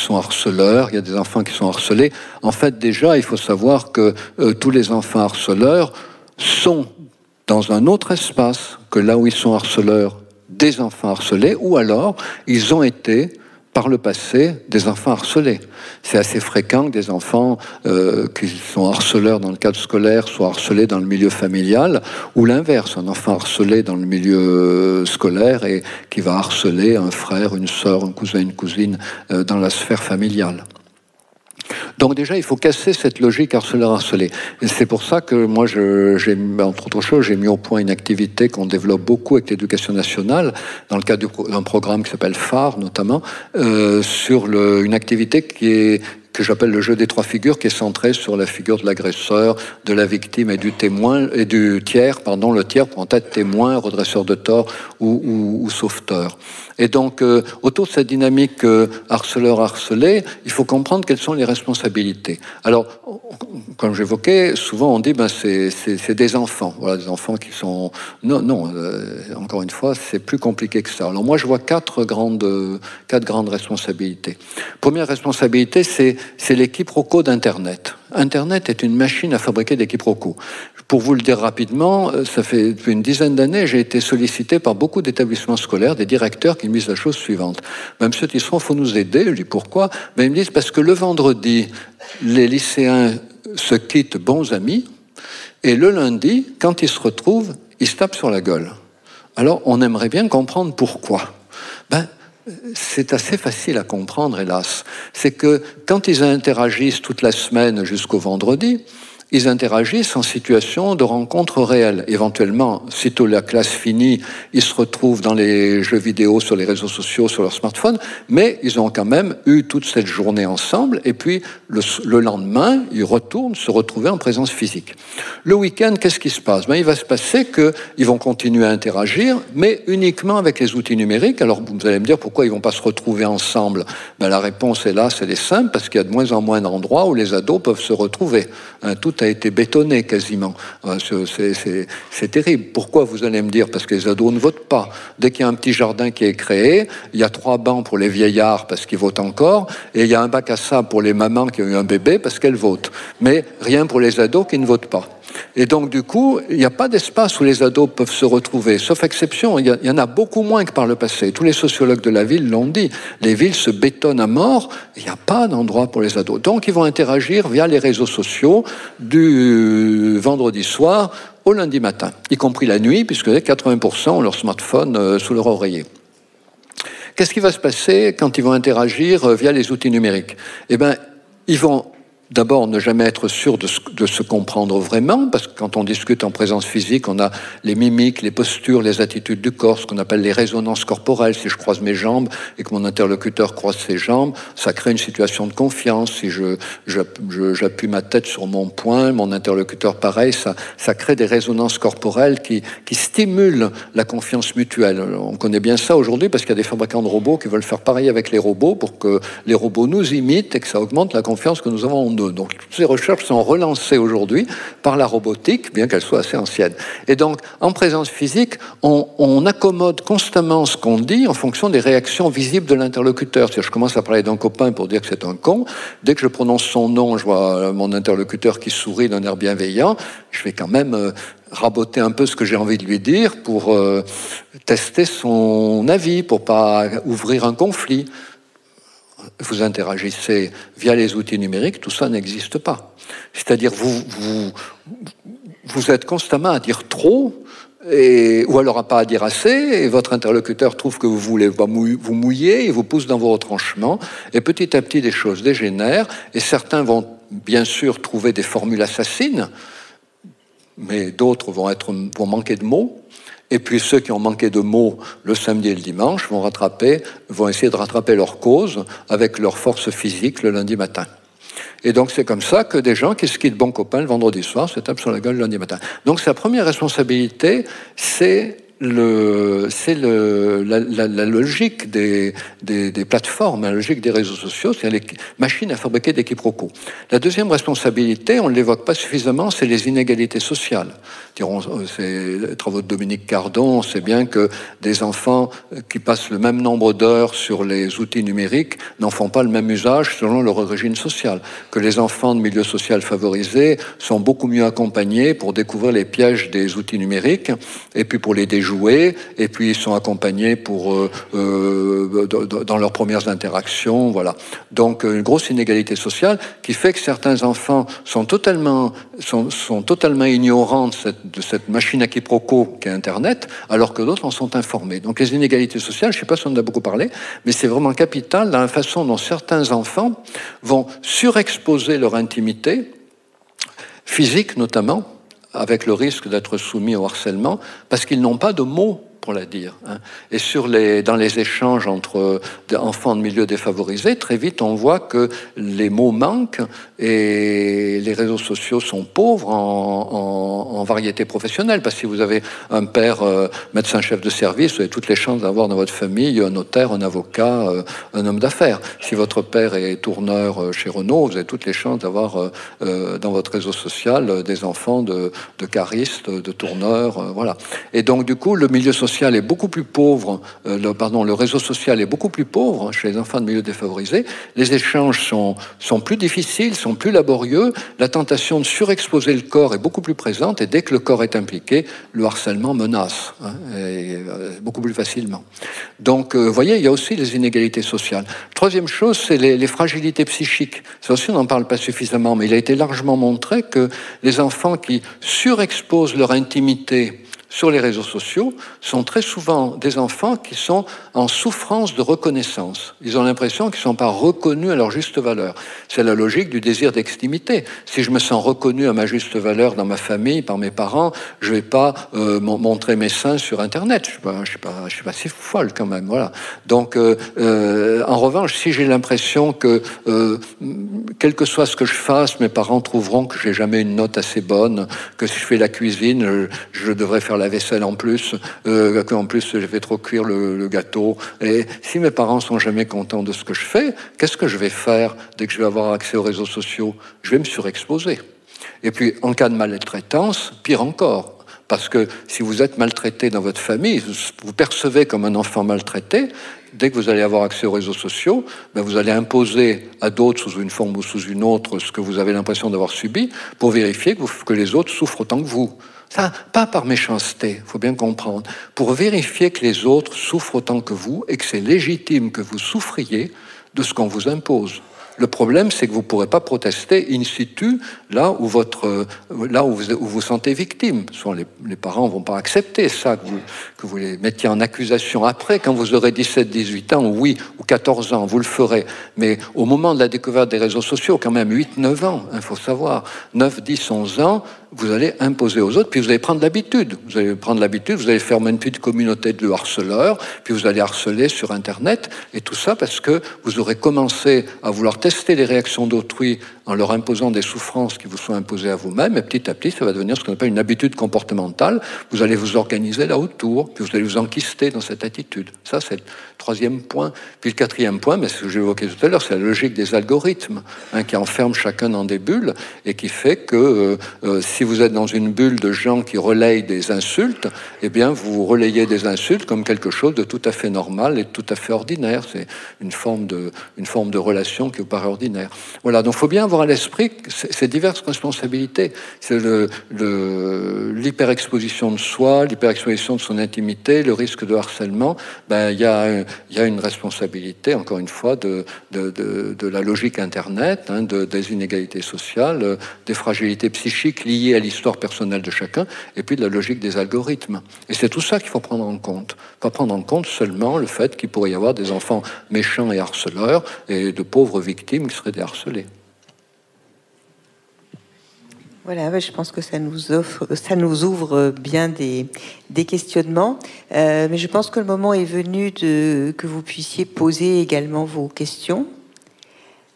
harceleurs, il y a des enfants qui sont harcelés. En fait, déjà, il faut savoir que tous les enfants harceleurs sont dans un autre espace que là où ils sont harceleurs des enfants harcelés, ou alors ils ont été par le passé des enfants harcelés. C'est assez fréquent que des enfants qui sont harceleurs dans le cadre scolaire soient harcelés dans le milieu familial, ou l'inverse, un enfant harcelé dans le milieu scolaire et qui va harceler un frère, une sœur, un cousin, une cousine dans la sphère familiale. Donc déjà, il faut casser cette logique harceleur-harcelé. Et c'est pour ça que moi, entre autres choses, j'ai mis au point une activité qu'on développe beaucoup avec l'éducation nationale, dans le cadre d'un programme qui s'appelle phare, notamment, sur une activité que j'appelle le jeu des trois figures, qui est centré sur la figure de l'agresseur, de la victime et du témoin, et du tiers, le tiers pour être témoin, redresseur de tort ou sauveteur. Et donc, autour de cette dynamique harceleur-harcelé, il faut comprendre quelles sont les responsabilités. Alors, comme j'évoquais, souvent on dit c'est des enfants. Voilà, des enfants qui sont... Non, encore une fois, c'est plus compliqué que ça. Alors moi, je vois quatre grandes responsabilités. Première responsabilité, c'est les quiproquos d'Internet. Internet est une machine à fabriquer des quiproquos. Pour vous le dire rapidement, ça fait depuis une dizaine d'années, j'ai été sollicité par beaucoup d'établissements scolaires, des directeurs qui me disent la chose suivante. Monsieur Tisserand, il faut nous aider. Je dis pourquoi ? Ils me disent parce que le vendredi, les lycéens se quittent bons amis, et le lundi, quand ils se retrouvent, ils se tapent sur la gueule. Alors, on aimerait bien comprendre pourquoi. C'est assez facile à comprendre, hélas. C'est que quand ils interagissent toute la semaine jusqu'au vendredi, ils interagissent en situation de rencontre réelle. Éventuellement, sitôt la classe finie, ils se retrouvent dans les jeux vidéo, sur les réseaux sociaux, sur leur smartphone, mais ils ont quand même eu toute cette journée ensemble, et puis le lendemain, ils retournent se retrouver en présence physique. Le week-end, qu'est-ce qui se passe ? Il va se passer qu'ils vont continuer à interagir, mais uniquement avec les outils numériques. Alors, vous allez me dire, pourquoi ils ne vont pas se retrouver ensemble ? La réponse est là, elle est simple, parce qu'il y a de moins en moins d'endroits où les ados peuvent se retrouver. Tout a été bétonné quasiment. C'est terrible. Pourquoi, vous allez me dire ? Parce que les ados ne votent pas. Dès qu'il y a un petit jardin qui est créé, il y a 3 bancs pour les vieillards parce qu'ils votent encore, et il y a un bac à sable pour les mamans qui ont eu un bébé parce qu'elles votent. Mais rien pour les ados qui ne votent pas. Et donc, du coup, il n'y a pas d'espace où les ados peuvent se retrouver, sauf exception. Il y en a beaucoup moins que par le passé. Tous les sociologues de la ville l'ont dit. Les villes se bétonnent à mort. Il n'y a pas d'endroit pour les ados. Donc, ils vont interagir via les réseaux sociaux du vendredi soir au lundi matin, y compris la nuit, puisque 80% ont leur smartphone sous leur oreiller. Qu'est-ce qui va se passer quand ils vont interagir via les outils numériques ? Ils vont D'abord, ne jamais être sûr de se comprendre vraiment, parce que quand on discute en présence physique, on a les mimiques, les postures, les attitudes du corps, ce qu'on appelle les résonances corporelles. Si je croise mes jambes et que mon interlocuteur croise ses jambes, ça crée une situation de confiance. Si j'appuie ma tête sur mon poing, mon interlocuteur pareil, ça crée des résonances corporelles qui stimulent la confiance mutuelle. On connaît bien ça aujourd'hui parce qu'il y a des fabricants de robots qui veulent faire pareil avec les robots pour que les robots nous imitent et que ça augmente la confiance que nous avons en eux. Donc toutes ces recherches sont relancées aujourd'hui par la robotique, bien qu'elles soient assez anciennes. Et donc, en présence physique, on accommode constamment ce qu'on dit en fonction des réactions visibles de l'interlocuteur. Si je commence à parler d'un copain pour dire que c'est un con, dès que je prononce son nom, je vois mon interlocuteur qui sourit d'un air bienveillant, je vais quand même raboter un peu ce que j'ai envie de lui dire pour tester son avis, pour pas ouvrir un conflit. Vous interagissez via les outils numériques, tout ça n'existe pas. C'est-à-dire vous êtes constamment à dire trop, ou alors à pas à dire assez, et votre interlocuteur trouve que vous voulez vous mouiller, il vous pousse dans vos retranchements, et petit à petit des choses dégénèrent, et certains vont bien sûr trouver des formules assassines, mais d'autres vont manquer de mots. Et puis ceux qui ont manqué de mots le samedi et le dimanche vont essayer de rattraper leur cause avec leur force physique le lundi matin. Et donc c'est comme ça que des gens qui se quittent bons copains le vendredi soir se tapent sur la gueule le lundi matin. Donc sa première responsabilité, c'est la logique des plateformes, la logique des réseaux sociaux, c'est les machines à fabriquer des quiproquos. La deuxième responsabilité, on ne l'évoque pas suffisamment, c'est les inégalités sociales. C'est les travaux de Dominique Cardon, on sait bien que des enfants qui passent le même nombre d'heures sur les outils numériques n'en font pas le même usage selon leur origine sociale, que les enfants de milieux sociaux favorisés sont beaucoup mieux accompagnés pour découvrir les pièges des outils numériques et puis pour les déjouer, et puis ils sont accompagnés dans leurs premières interactions, voilà. Donc une grosse inégalité sociale qui fait que certains enfants sont totalement ignorants de cette machine à quiproquo qu'est Internet, alors que d'autres en sont informés. Donc les inégalités sociales, je ne sais pas si on en a beaucoup parlé, mais c'est vraiment capital dans la façon dont certains enfants vont surexposer leur intimité, physique notamment, avec le risque d'être soumis au harcèlement, parce qu'ils n'ont pas de mots pour la dire. Et dans les échanges entre enfants de milieux défavorisés, très vite on voit que les mots manquent et les réseaux sociaux sont pauvres en variété professionnelle. Parce que si vous avez un père médecin-chef de service, vous avez toutes les chances d'avoir dans votre famille un notaire, un avocat, un homme d'affaires. Si votre père est tourneur chez Renault, vous avez toutes les chances d'avoir dans votre réseau social des enfants de caristes, de tourneurs, voilà. Et donc du coup, le milieu social est beaucoup plus pauvre, le réseau social est beaucoup plus pauvre chez les enfants de milieux défavorisés, les échanges sont plus difficiles, sont plus laborieux, la tentation de surexposer le corps est beaucoup plus présente, et dès que le corps est impliqué, le harcèlement menace, beaucoup plus facilement. Donc, vous voyez, il y a aussi les inégalités sociales. Troisième chose, c'est les fragilités psychiques. Ça aussi, on n'en parle pas suffisamment, mais il a été largement montré que les enfants qui surexposent leur intimité sur les réseaux sociaux sont très souvent des enfants qui sont en souffrance de reconnaissance. Ils ont l'impression qu'ils ne sont pas reconnus à leur juste valeur. C'est la logique du désir d'extimité. Si je me sens reconnu à ma juste valeur dans ma famille, par mes parents, je ne vais pas montrer mes seins sur Internet. Je ne suis pas si folle quand même. Voilà. Donc, en revanche, si j'ai l'impression que, quel que soit ce que je fasse, mes parents trouveront que j'ai jamais une note assez bonne, que si je fais la cuisine, je devrais faire la vaisselle en plus, qu'en plus je vais trop cuire le gâteau. Et si mes parents sont jamais contents de ce que je fais, qu'est-ce que je vais faire dès que je vais avoir accès aux réseaux sociaux? Je vais me surexposer. Et puis, en cas de maltraitance, pire encore. Parce que si vous êtes maltraité dans votre famille, vous percevez comme un enfant maltraité, dès que vous allez avoir accès aux réseaux sociaux, vous allez imposer à d'autres sous une forme ou sous une autre ce que vous avez l'impression d'avoir subi pour vérifier que les autres souffrent autant que vous. Ça, pas par méchanceté, il faut bien comprendre, pour vérifier que les autres souffrent autant que vous et que c'est légitime que vous souffriez de ce qu'on vous impose. Le problème, c'est que vous ne pourrez pas protester in situ là où vous sentez victime. Soit les parents ne vont pas accepter ça, que vous les mettiez en accusation. Après, quand vous aurez 17, 18 ans, oui, ou 14 ans, vous le ferez. Mais au moment de la découverte des réseaux sociaux, quand même 8, 9 ans, il faut savoir, 9, 10, 11 ans, vous allez imposer aux autres, puis vous allez prendre l'habitude. Vous allez prendre l'habitude, vous allez faire une petite communauté de harceleurs, puis vous allez harceler sur Internet, et tout ça parce que vous aurez commencé à vouloir tester les réactions d'autrui en leur imposant des souffrances qui vous sont imposées à vous-même, et petit à petit, ça va devenir ce qu'on appelle une habitude comportementale. Vous allez vous organiser là autour, puis vous allez vous enquister dans cette attitude. Ça, c'est le troisième point. Puis le quatrième point, mais ce que j'évoquais tout à l'heure, c'est la logique des algorithmes, qui enferment chacun dans des bulles, et qui fait que si vous êtes dans une bulle de gens qui relayent des insultes, eh bien, vous relayez des insultes comme quelque chose de tout à fait normal et de tout à fait ordinaire. C'est une forme de relation qui vous paraît ordinaire. Voilà, donc il faut bien avoir à l'esprit ces diverses responsabilités. C'est l'hyperexposition de soi, l'hyperexposition de son intimité, le risque de harcèlement. Ben, il y a une responsabilité, encore une fois, de la logique Internet, des inégalités sociales, des fragilités psychiques liées à l'histoire personnelle de chacun, et puis de la logique des algorithmes. Et c'est tout ça qu'il faut prendre en compte. Pas prendre en compte seulement le fait qu'il pourrait y avoir des enfants méchants et harceleurs, et de pauvres victimes qui seraient des harcelés. Voilà, je pense que ça nous ouvre bien des questionnements. Mais je pense que le moment est venu que vous puissiez poser également vos questions.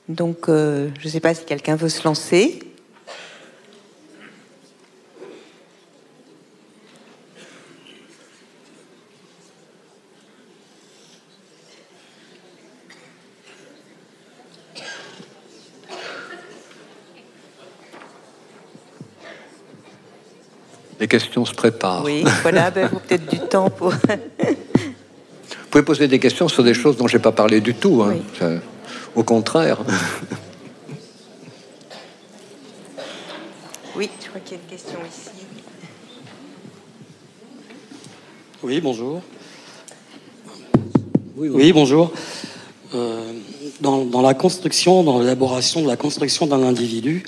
Donc, je ne sais pas si quelqu'un veut se lancer. Les questions se préparent. Oui, voilà, vous peut-être du temps pour... Vous pouvez poser des questions sur des choses dont je n'ai pas parlé du tout. Hein. Oui. Au contraire. Oui, je crois qu'il y a une question ici. Oui, bonjour. Oui, bonjour. Dans la construction, dans l'élaboration de la construction d'un individu,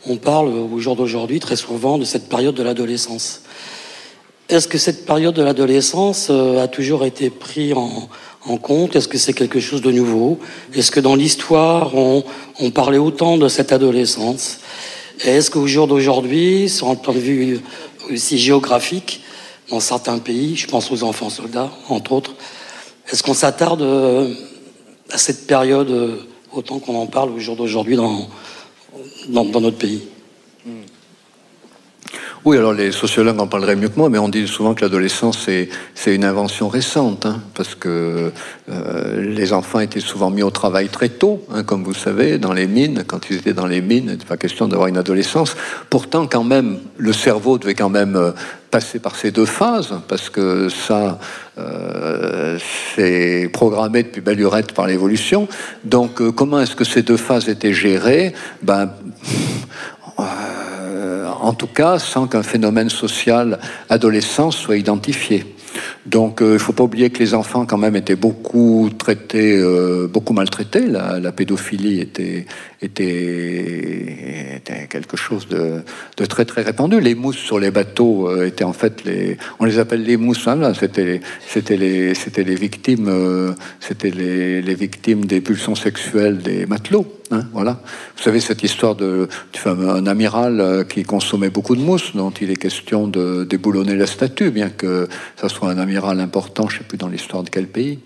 on parle au jour d'aujourd'hui très souvent de cette période de l'adolescence. Est-ce que cette période de l'adolescence a toujours été prise en compte? Est-ce que c'est quelque chose de nouveau? Est-ce que dans l'histoire, on parlait autant de cette adolescence? Et est-ce qu'au jour d'aujourd'hui, sur un point de vue aussi géographique, dans certains pays, je pense aux enfants soldats, entre autres, est-ce qu'on s'attarde à cette période autant qu'on en parle au jour d'aujourd'hui dans notre pays? Oui, alors les sociologues en parleraient mieux que moi, mais on dit souvent que l'adolescence, c'est une invention récente, parce que les enfants étaient souvent mis au travail très tôt, comme vous savez, dans les mines. Quand ils étaient dans les mines, il n'était pas question d'avoir une adolescence. Pourtant, quand même, le cerveau devait quand même passer par ces deux phases, parce que ça, c'est programmé depuis belle lurette par l'évolution. Donc, comment est-ce que ces deux phases étaient gérées? En tout cas, sans qu'un phénomène social adolescent soit identifié. Donc, il ne faut pas oublier que les enfants, quand même, étaient beaucoup traités, beaucoup maltraités. La pédophilie était quelque chose de très, très répandu. Les mousses sur les bateaux étaient en fait on les appelle les mousses. C'était les victimes, les victimes des pulsions sexuelles des matelots. Voilà. Vous savez cette histoire du fameux un amiral qui consommait beaucoup de mousse, dont il est question de déboulonner la statue, bien que ça soit un amiral important, je ne sais plus dans l'histoire de quel pays.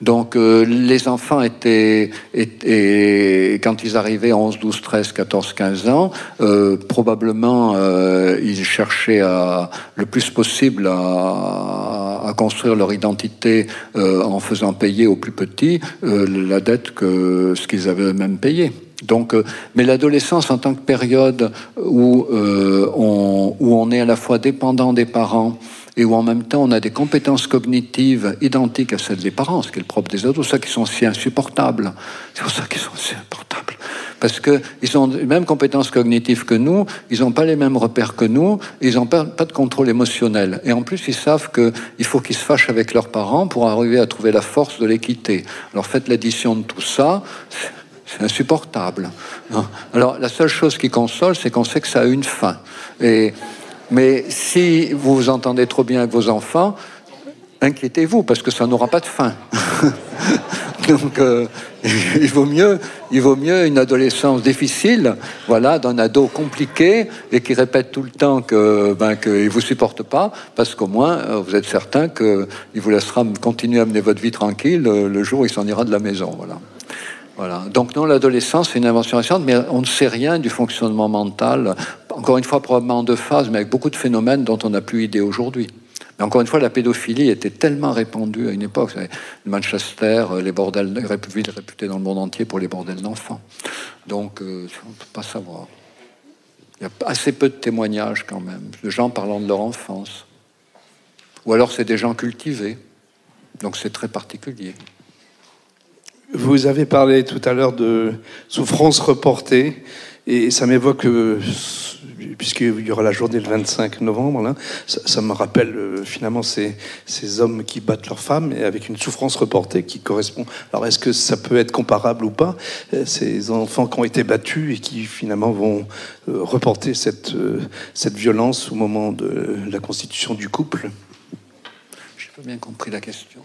Donc les enfants étaient quand ils arrivaient à 11, 12, 13, 14, 15 ans, probablement ils cherchaient le plus possible à construire leur identité en faisant payer aux plus petits la dette que ce qu'ils avaient eux-mêmes payé. Donc, mais l'adolescence en tant que période où on est à la fois dépendant des parents et où en même temps on a des compétences cognitives identiques à celles des parents, ce qui est le propre des ados, c'est ça qui sont si insupportables. C'est pour ça qu'ils sont si insupportables. Parce qu'ils ont les mêmes compétences cognitives que nous, ils n'ont pas les mêmes repères que nous, ils n'ont pas de contrôle émotionnel. Et en plus, ils savent qu'il faut qu'ils se fâchent avec leurs parents pour arriver à trouver la force de les quitter. Alors faites l'addition de tout ça, c'est insupportable. Alors, la seule chose qui console, c'est qu'on sait que ça a une fin. Mais si vous vous entendez trop bien avec vos enfants, inquiétez-vous, parce que ça n'aura pas de fin. Donc, il vaut mieux une adolescence difficile, voilà, d'un ado compliqué et qui répète tout le temps qu'il vous supporte pas, parce qu'au moins vous êtes certain qu'il vous laissera continuer à mener votre vie tranquille le jour où il s'en ira de la maison, voilà. Voilà. Donc non, l'adolescence c'est une invention récente, mais on ne sait rien du fonctionnement mental. Encore une fois, probablement en deux phases, mais avec beaucoup de phénomènes dont on n'a plus idée aujourd'hui. Mais encore une fois, la pédophilie était tellement répandue à une époque. Manchester, les bordels, ville réputée dans le monde entier pour les bordels d'enfants. Donc, on ne peut pas savoir. Il y a assez peu de témoignages quand même, de gens parlant de leur enfance. Ou alors c'est des gens cultivés. Donc c'est très particulier. Vous avez parlé tout à l'heure de souffrance reportée, et ça m'évoque, puisqu'il y aura la journée le 25 novembre, là, ça me rappelle finalement ces hommes qui battent leurs femmes, et avec une souffrance reportée qui correspond. Alors est-ce que ça peut être comparable ou pas, ces enfants qui ont été battus et qui finalement vont reporter cette violence au moment de la constitution du couple? Je n'ai pas bien compris la question.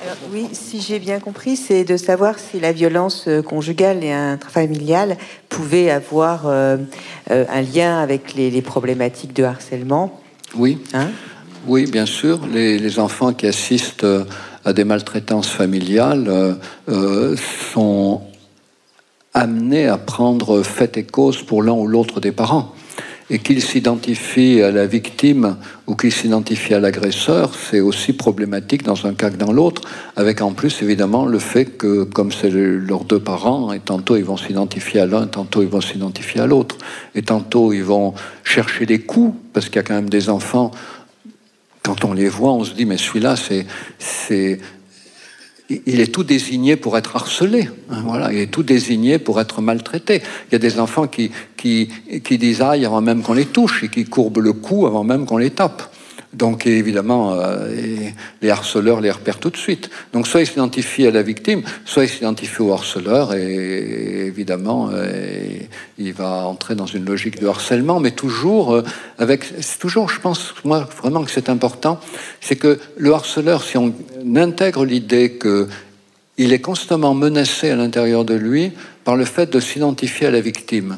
Alors, oui, si j'ai bien compris, c'est de savoir si la violence conjugale et intrafamiliale pouvaient avoir un lien avec les problématiques de harcèlement. Oui, oui, bien sûr. Les enfants qui assistent à des maltraitances familiales sont amenés à prendre fait et cause pour l'un ou l'autre des parents. Et qu'ils s'identifient à la victime ou qu'ils s'identifient à l'agresseur, c'est aussi problématique dans un cas que dans l'autre, avec en plus évidemment le fait que, comme c'est leurs deux parents, et tantôt ils vont s'identifier à l'un, tantôt ils vont s'identifier à l'autre, et tantôt ils vont chercher des coups, parce qu'il y a quand même des enfants, quand on les voit, on se dit mais celui-là, il est tout désigné pour être harcelé, hein, voilà. Il est tout désigné pour être maltraité. Il y a des enfants qui disent aïe avant même qu'on les touche et qui courbent le cou avant même qu'on les tape. Donc évidemment, les harceleurs les repèrent tout de suite. Donc soit ils s'identifient à la victime, soit ils s'identifient au harceleur, et évidemment, il va entrer dans une logique de harcèlement, mais toujours c'est toujours, je pense, moi vraiment que c'est important, c'est que le harceleur, si on intègre l'idée que il est constamment menacé à l'intérieur de lui par le fait de s'identifier à la victime.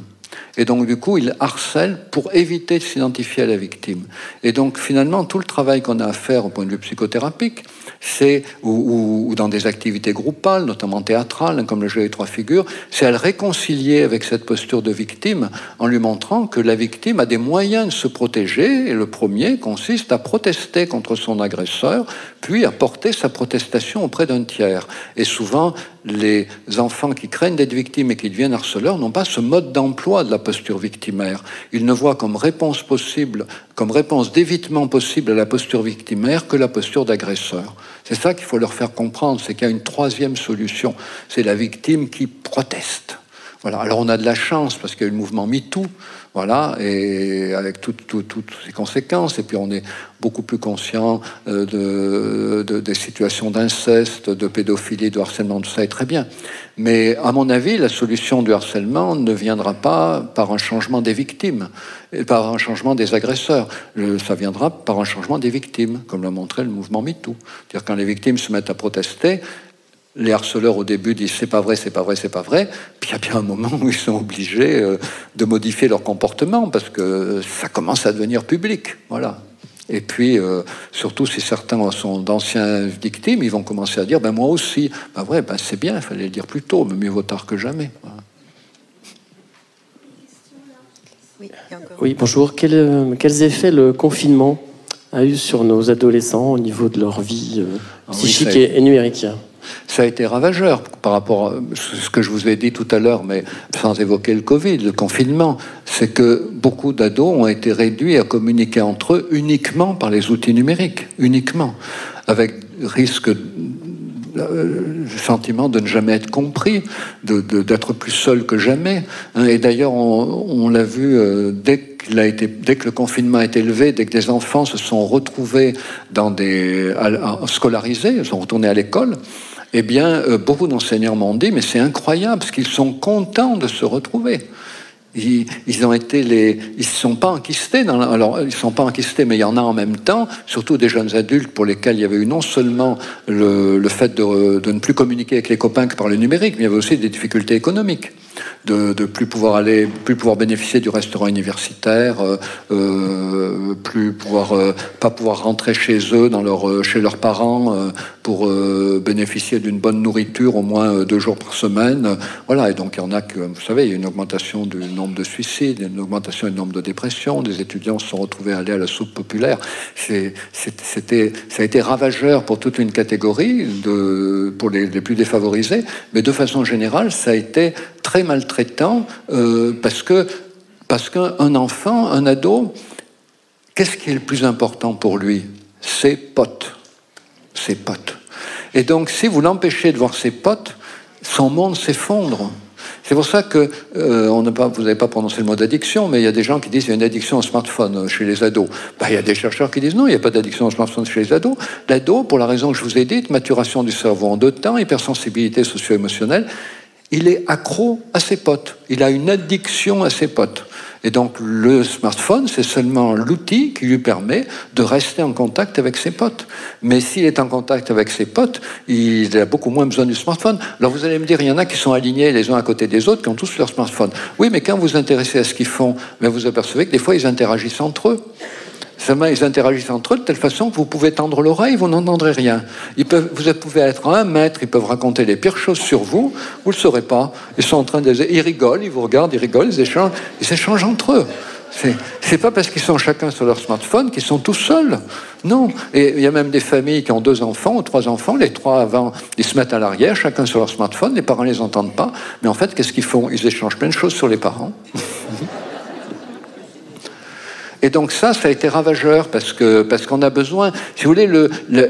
Et donc, du coup, il harcèle pour éviter de s'identifier à la victime. Et donc, finalement, tout le travail qu'on a à faire au point de vue psychothérapique, c'est, ou dans des activités groupales, notamment théâtrales, comme le jeu des trois figures, c'est à le réconcilier avec cette posture de victime en lui montrant que la victime a des moyens de se protéger. Et le premier consiste à protester contre son agresseur, puis à porter sa protestation auprès d'un tiers. Et souvent, les enfants qui craignent d'être victimes et qui deviennent harceleurs n'ont pas ce mode d'emploi de la posture victimaire. Ils ne voient comme réponse possible, comme réponse d'évitement possible à la posture victimaire que la posture d'agresseur. C'est ça qu'il faut leur faire comprendre, c'est qu'il y a une troisième solution, c'est la victime qui proteste. Voilà. Alors on a de la chance parce qu'il y a eu le mouvement MeToo, voilà, et avec toutes ses conséquences, et puis on est beaucoup plus conscient des situations d'inceste, de pédophilie, de harcèlement, tout ça est très bien. Mais à mon avis, la solution du harcèlement ne viendra pas par un changement des victimes, et par un changement des agresseurs. Ça viendra par un changement des victimes, comme l'a montré le mouvement MeToo. C'est-à-dire quand les victimes se mettent à protester, les harceleurs au début disent c'est pas vrai, c'est pas vrai, c'est pas vrai. Puis il y a bien un moment où ils sont obligés de modifier leur comportement parce que ça commence à devenir public. Voilà. Et puis surtout si certains sont d'anciens victimes, ils vont commencer à dire ben moi aussi. Ben ouais, ben c'est bien, il fallait le dire plus tôt, mais mieux vaut tard que jamais. Voilà. Oui, bonjour. Quels effets le confinement a eu sur nos adolescents au niveau de leur vie psychique et numérique? Ça a été ravageur par rapport à ce que je vous ai dit tout à l'heure, mais sans évoquer le Covid, le confinement, c'est que beaucoup d'ados ont été réduits à communiquer entre eux uniquement par les outils numériques, uniquement, avec risque, le sentiment de ne jamais être compris, d'être plus seul que jamais. Et d'ailleurs, on l'a vu dès que le confinement a été levé, dès que des enfants se sont retrouvés scolarisés, ils sont retournés à l'école, eh bien, beaucoup d'enseignants m'ont dit, mais c'est incroyable, parce qu'ils sont contents de se retrouver. Ils se sont pas enquistés alors ils sont pas enquistés, mais il y en a en même temps, surtout des jeunes adultes pour lesquels il y avait eu non seulement le fait de ne plus communiquer avec les copains que par le numérique, mais il y avait aussi des difficultés économiques, de plus pouvoir bénéficier du restaurant universitaire, pas pouvoir rentrer chez eux, chez leurs parents, pour bénéficier d'une bonne nourriture au moins 2 jours par semaine. Voilà, et donc il y en a que, vous savez, il y a une augmentation du nombre de suicides, une augmentation du nombre de dépressions, des étudiants se sont retrouvés à aller à la soupe populaire. Ça a été ravageur pour toute une catégorie, pour les plus défavorisés, mais de façon générale, ça a été très maltraitant, parce qu'un enfant, un ado, qu'est-ce qui est le plus important pour lui? Ses potes. Ses potes. Et donc, si vous l'empêchez de voir ses potes, son monde s'effondre. C'est pour ça que, vous n'avez pas prononcé le mot d'addiction, mais il y a des gens qui disent qu'il y a une addiction au smartphone chez les ados. Il y a des chercheurs qui disent non, il n'y a pas d'addiction au smartphone chez les ados. L'ado, pour la raison que je vous ai dite, maturation du cerveau en 2 temps, hypersensibilité socio-émotionnelle, il est accro à ses potes. Il a une addiction à ses potes. Et donc, le smartphone, c'est seulement l'outil qui lui permet de rester en contact avec ses potes. Mais s'il est en contact avec ses potes, il a beaucoup moins besoin du smartphone. Alors, vous allez me dire, il y en a qui sont alignés les uns à côté des autres, qui ont tous leur smartphone. Oui, mais quand vous vous intéressez à ce qu'ils font, vous apercevez que des fois, ils interagissent entre eux. Seulement, ils interagissent entre eux de telle façon que vous pouvez tendre l'oreille, vous n'entendrez rien. Vous pouvez être à 1 mètre, ils peuvent raconter les pires choses sur vous, vous ne le saurez pas. Ils sont en train ils rigolent, ils vous regardent, ils rigolent, ils échangent entre eux. C'est pas parce qu'ils sont chacun sur leur smartphone qu'ils sont tous seuls. Non. Et il y a même des familles qui ont 2 enfants ou 3 enfants, les 3 avant, ils se mettent à l'arrière, chacun sur leur smartphone, les parents ne les entendent pas. Mais en fait, qu'est-ce qu'ils font? Ils échangent plein de choses sur les parents. Et donc ça a été ravageur parce qu'on a besoin, si vous voulez,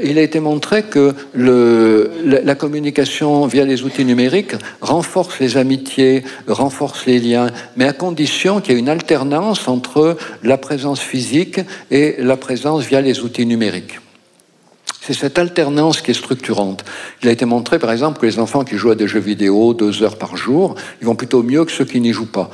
il a été montré que la communication via les outils numériques renforce les amitiés, renforce les liens, mais à condition qu'il y ait une alternance entre la présence physique et la présence via les outils numériques. C'est cette alternance qui est structurante. Il a été montré, par exemple, que les enfants qui jouent à des jeux vidéo 2 heures par jour, ils vont plutôt mieux que ceux qui n'y jouent pas.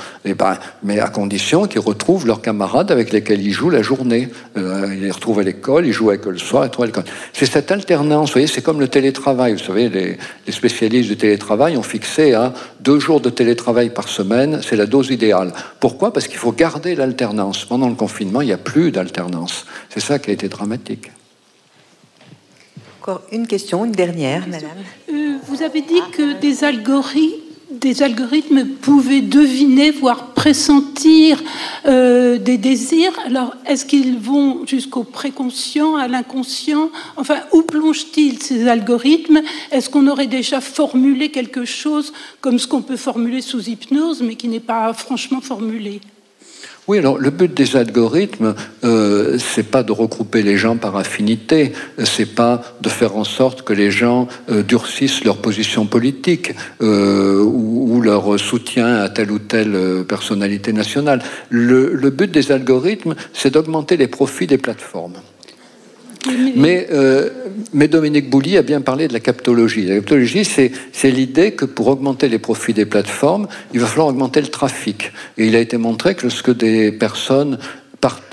Mais à condition qu'ils retrouvent leurs camarades avec lesquels ils jouent la journée. Ils les retrouvent à l'école, ils jouent avec eux le soir, ils retrouvent à l'école. C'est cette alternance, vous voyez, c'est comme le télétravail. Vous savez, les spécialistes du télétravail ont fixé à 2 jours de télétravail par semaine, c'est la dose idéale. Pourquoi? Parce qu'il faut garder l'alternance. Pendant le confinement, il n'y a plus d'alternance. C'est ça qui a été dramatique. Encore une question, une dernière, madame. Vous avez dit que des algorithmes pouvaient deviner, voire pressentir des désirs. Alors, est-ce qu'ils vont jusqu'au préconscient, à l'inconscient? Enfin, où plongent-ils, ces algorithmes? Est-ce qu'on aurait déjà formulé quelque chose comme ce qu'on peut formuler sous hypnose, mais qui n'est pas franchement formulé? Oui, alors le but des algorithmes, c'est pas de regrouper les gens par affinité, c'est pas de faire en sorte que les gens durcissent leur position politique ou leur soutien à telle ou telle personnalité nationale. Le but des algorithmes, c'est d'augmenter les profits des plateformes. Mais Dominique Bouly a bien parlé de la captologie. La captologie, c'est l'idée que pour augmenter les profits des plateformes, il va falloir augmenter le trafic. Et il a été montré que lorsque des personnes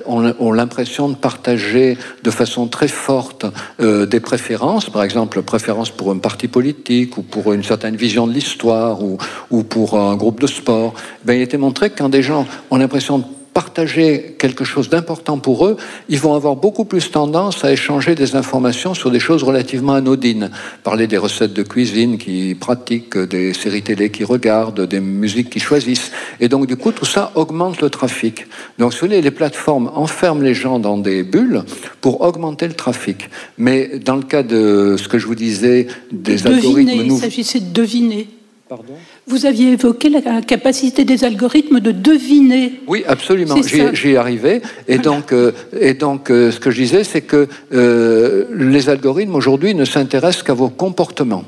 ont l'impression de partager de façon très forte des préférences, par exemple préférence pour un parti politique ou pour une certaine vision de l'histoire ou pour un groupe de sport, il a été montré que quand des gens ont l'impression de partager quelque chose d'important pour eux, ils vont avoir beaucoup plus tendance à échanger des informations sur des choses relativement anodines. Parler des recettes de cuisine qu'ils pratiquent, des séries télé qu'ils regardent, des musiques qu'ils choisissent. Et donc, du coup, tout ça augmente le trafic. Donc, si vous voulez, les plateformes enferment les gens dans des bulles pour augmenter le trafic. Mais dans le cas de ce que je vous disais, des algorithmes nouveaux... Il s'agissait de deviner. Pardon ? Vous aviez évoqué la capacité des algorithmes de deviner. Oui, absolument. J'y arrivais. Et donc, ce que je disais, c'est que les algorithmes aujourd'hui ne s'intéressent qu'à vos comportements.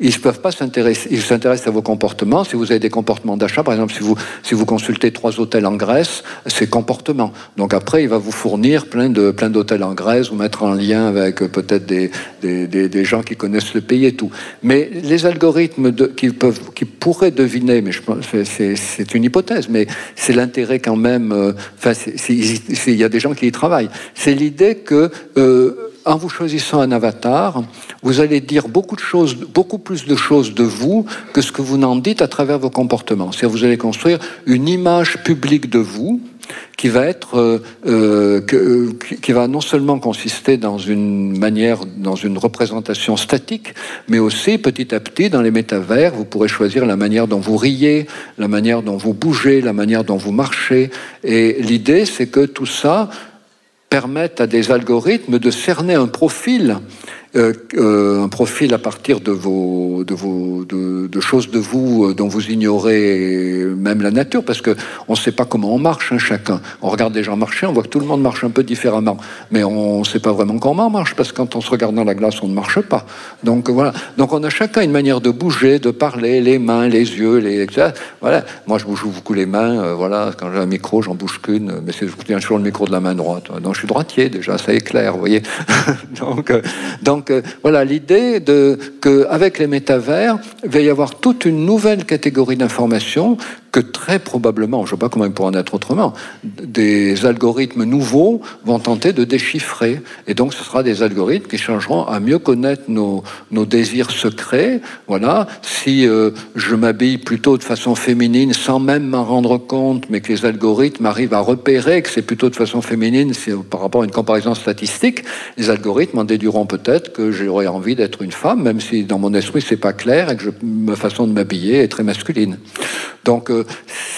ils peuvent pas s'intéresser. Ils s'intéressent à vos comportements. Si vous avez des comportements d'achat, par exemple, si vous consultez 3 hôtels en Grèce, c'est comportement. Donc après, il va vous fournir plein d'hôtels en Grèce, vous mettre en lien avec peut-être des gens qui connaissent le pays et tout. Mais les algorithmes qui pourraient deviner, mais je pense c'est une hypothèse, mais c'est l'intérêt quand même. Enfin, il y a des gens qui y travaillent. C'est l'idée que en vous choisissant un avatar, vous allez dire beaucoup plus de choses de vous que ce que vous n'en dites à travers vos comportements. C'est-à-dire vous allez construire une image publique de vous qui va être qui va non seulement consister dans une représentation statique, mais aussi petit à petit dans les métavers, vous pourrez choisir la manière dont vous riez, la manière dont vous bougez, la manière dont vous marchez. Et l'idée, c'est que tout ça permettent à des algorithmes de cerner un profil à partir de choses de vous dont vous ignorez même la nature, parce que on ne sait pas comment on marche, hein, chacun. On regarde des gens marcher, on voit que tout le monde marche un peu différemment, mais on ne sait pas vraiment comment on marche, parce que quand on se regarde dans la glace, on ne marche pas. Donc voilà. Donc on a chacun une manière de bouger, de parler, les mains, les yeux, etc. Voilà. Moi, je bouge beaucoup les mains. Voilà. Quand j'ai un micro, j'en bouge qu'une, mais je tiens toujours le micro de la main droite. Donc je suis droitier déjà, ça éclaire, vous voyez. Donc voilà, l'idée qu'avec les métavers, il va y avoir toute une nouvelle catégorie d'informations que très probablement, je ne sais pas comment il pourra en être autrement, des algorithmes nouveaux vont tenter de déchiffrer. Et donc, ce sera des algorithmes qui changeront à mieux connaître nos désirs secrets. Voilà. Si je m'habille plutôt de façon féminine sans même m'en rendre compte, mais que les algorithmes arrivent à repérer que c'est plutôt de façon féminine par rapport à une comparaison statistique, les algorithmes en déduiront peut-être que j'aurais envie d'être une femme, même si dans mon esprit c'est pas clair et que ma façon de m'habiller est très masculine. Donc,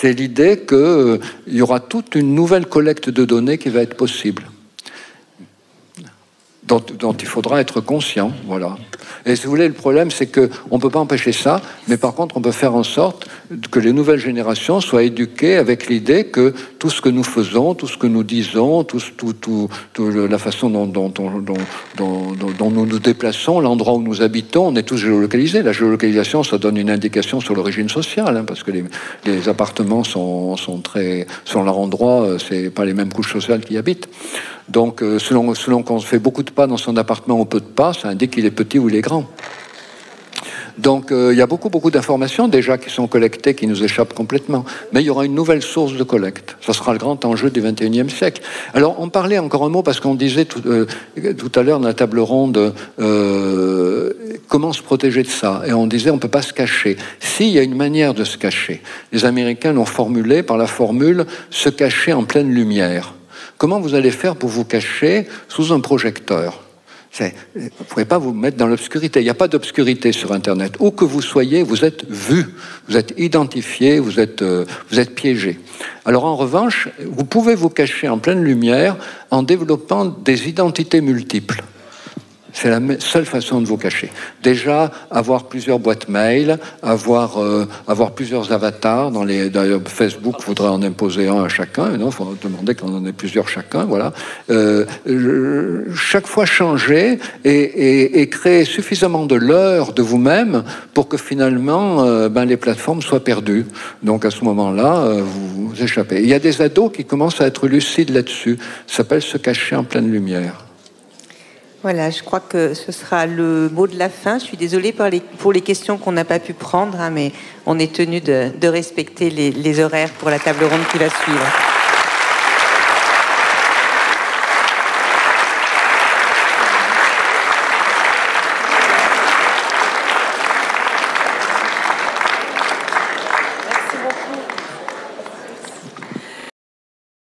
c'est l'idée qu'il y aura toute une nouvelle collecte de données qui va être possible, dont il faudra être conscient. Voilà. Et si vous voulez, le problème, c'est qu'on ne peut pas empêcher ça, mais par contre, on peut faire en sorte que les nouvelles générations soient éduquées avec l'idée que tout ce que nous faisons, tout ce que nous disons, la façon dont nous nous déplaçons, l'endroit où nous habitons, on est tous géolocalisés. La géolocalisation, ça donne une indication sur l'origine sociale, hein, parce que les appartements sont leur endroit, c'est pas les mêmes couches sociales qui y habitent. Donc, selon qu'on fait beaucoup de pas dans son appartement ou peu de pas, ça indique qu'il est petit ou il est grand. Donc, il y a beaucoup d'informations déjà qui sont collectées, qui nous échappent complètement. Mais il y aura une nouvelle source de collecte. Ça sera le grand enjeu du XXIe siècle. Alors, on parlait encore un mot, parce qu'on disait tout à l'heure dans la table ronde, comment se protéger de ça. Et on disait, on ne peut pas se cacher. S'il y a une manière de se cacher, les Américains l'ont formulé par la formule « se cacher en pleine lumière ». Comment vous allez faire pour vous cacher sous un projecteur ? Vous ne pouvez pas vous mettre dans l'obscurité. Il n'y a pas d'obscurité sur Internet. Où que vous soyez, vous êtes vu, vous êtes identifié, vous êtes piégé. Alors en revanche, vous pouvez vous cacher en pleine lumière en développant des identités multiples. C'est la seule façon de vous cacher. Déjà, avoir plusieurs boîtes mail, avoir plusieurs avatars. Dans Facebook voudrait en imposer un à chacun. Non, il faut demander qu'on en ait plusieurs chacun. Voilà. Chaque fois changer et créer suffisamment de leurre de vous-même pour que finalement, les plateformes soient perdues. Donc à ce moment-là, vous échappez. Il y a des ados qui commencent à être lucides là-dessus. Ça s'appelle se cacher en pleine lumière. Voilà, je crois que ce sera le mot de la fin. Je suis désolée pour les questions qu'on n'a pas pu prendre, hein, mais on est tenu de respecter les horaires pour la table ronde qui va suivre.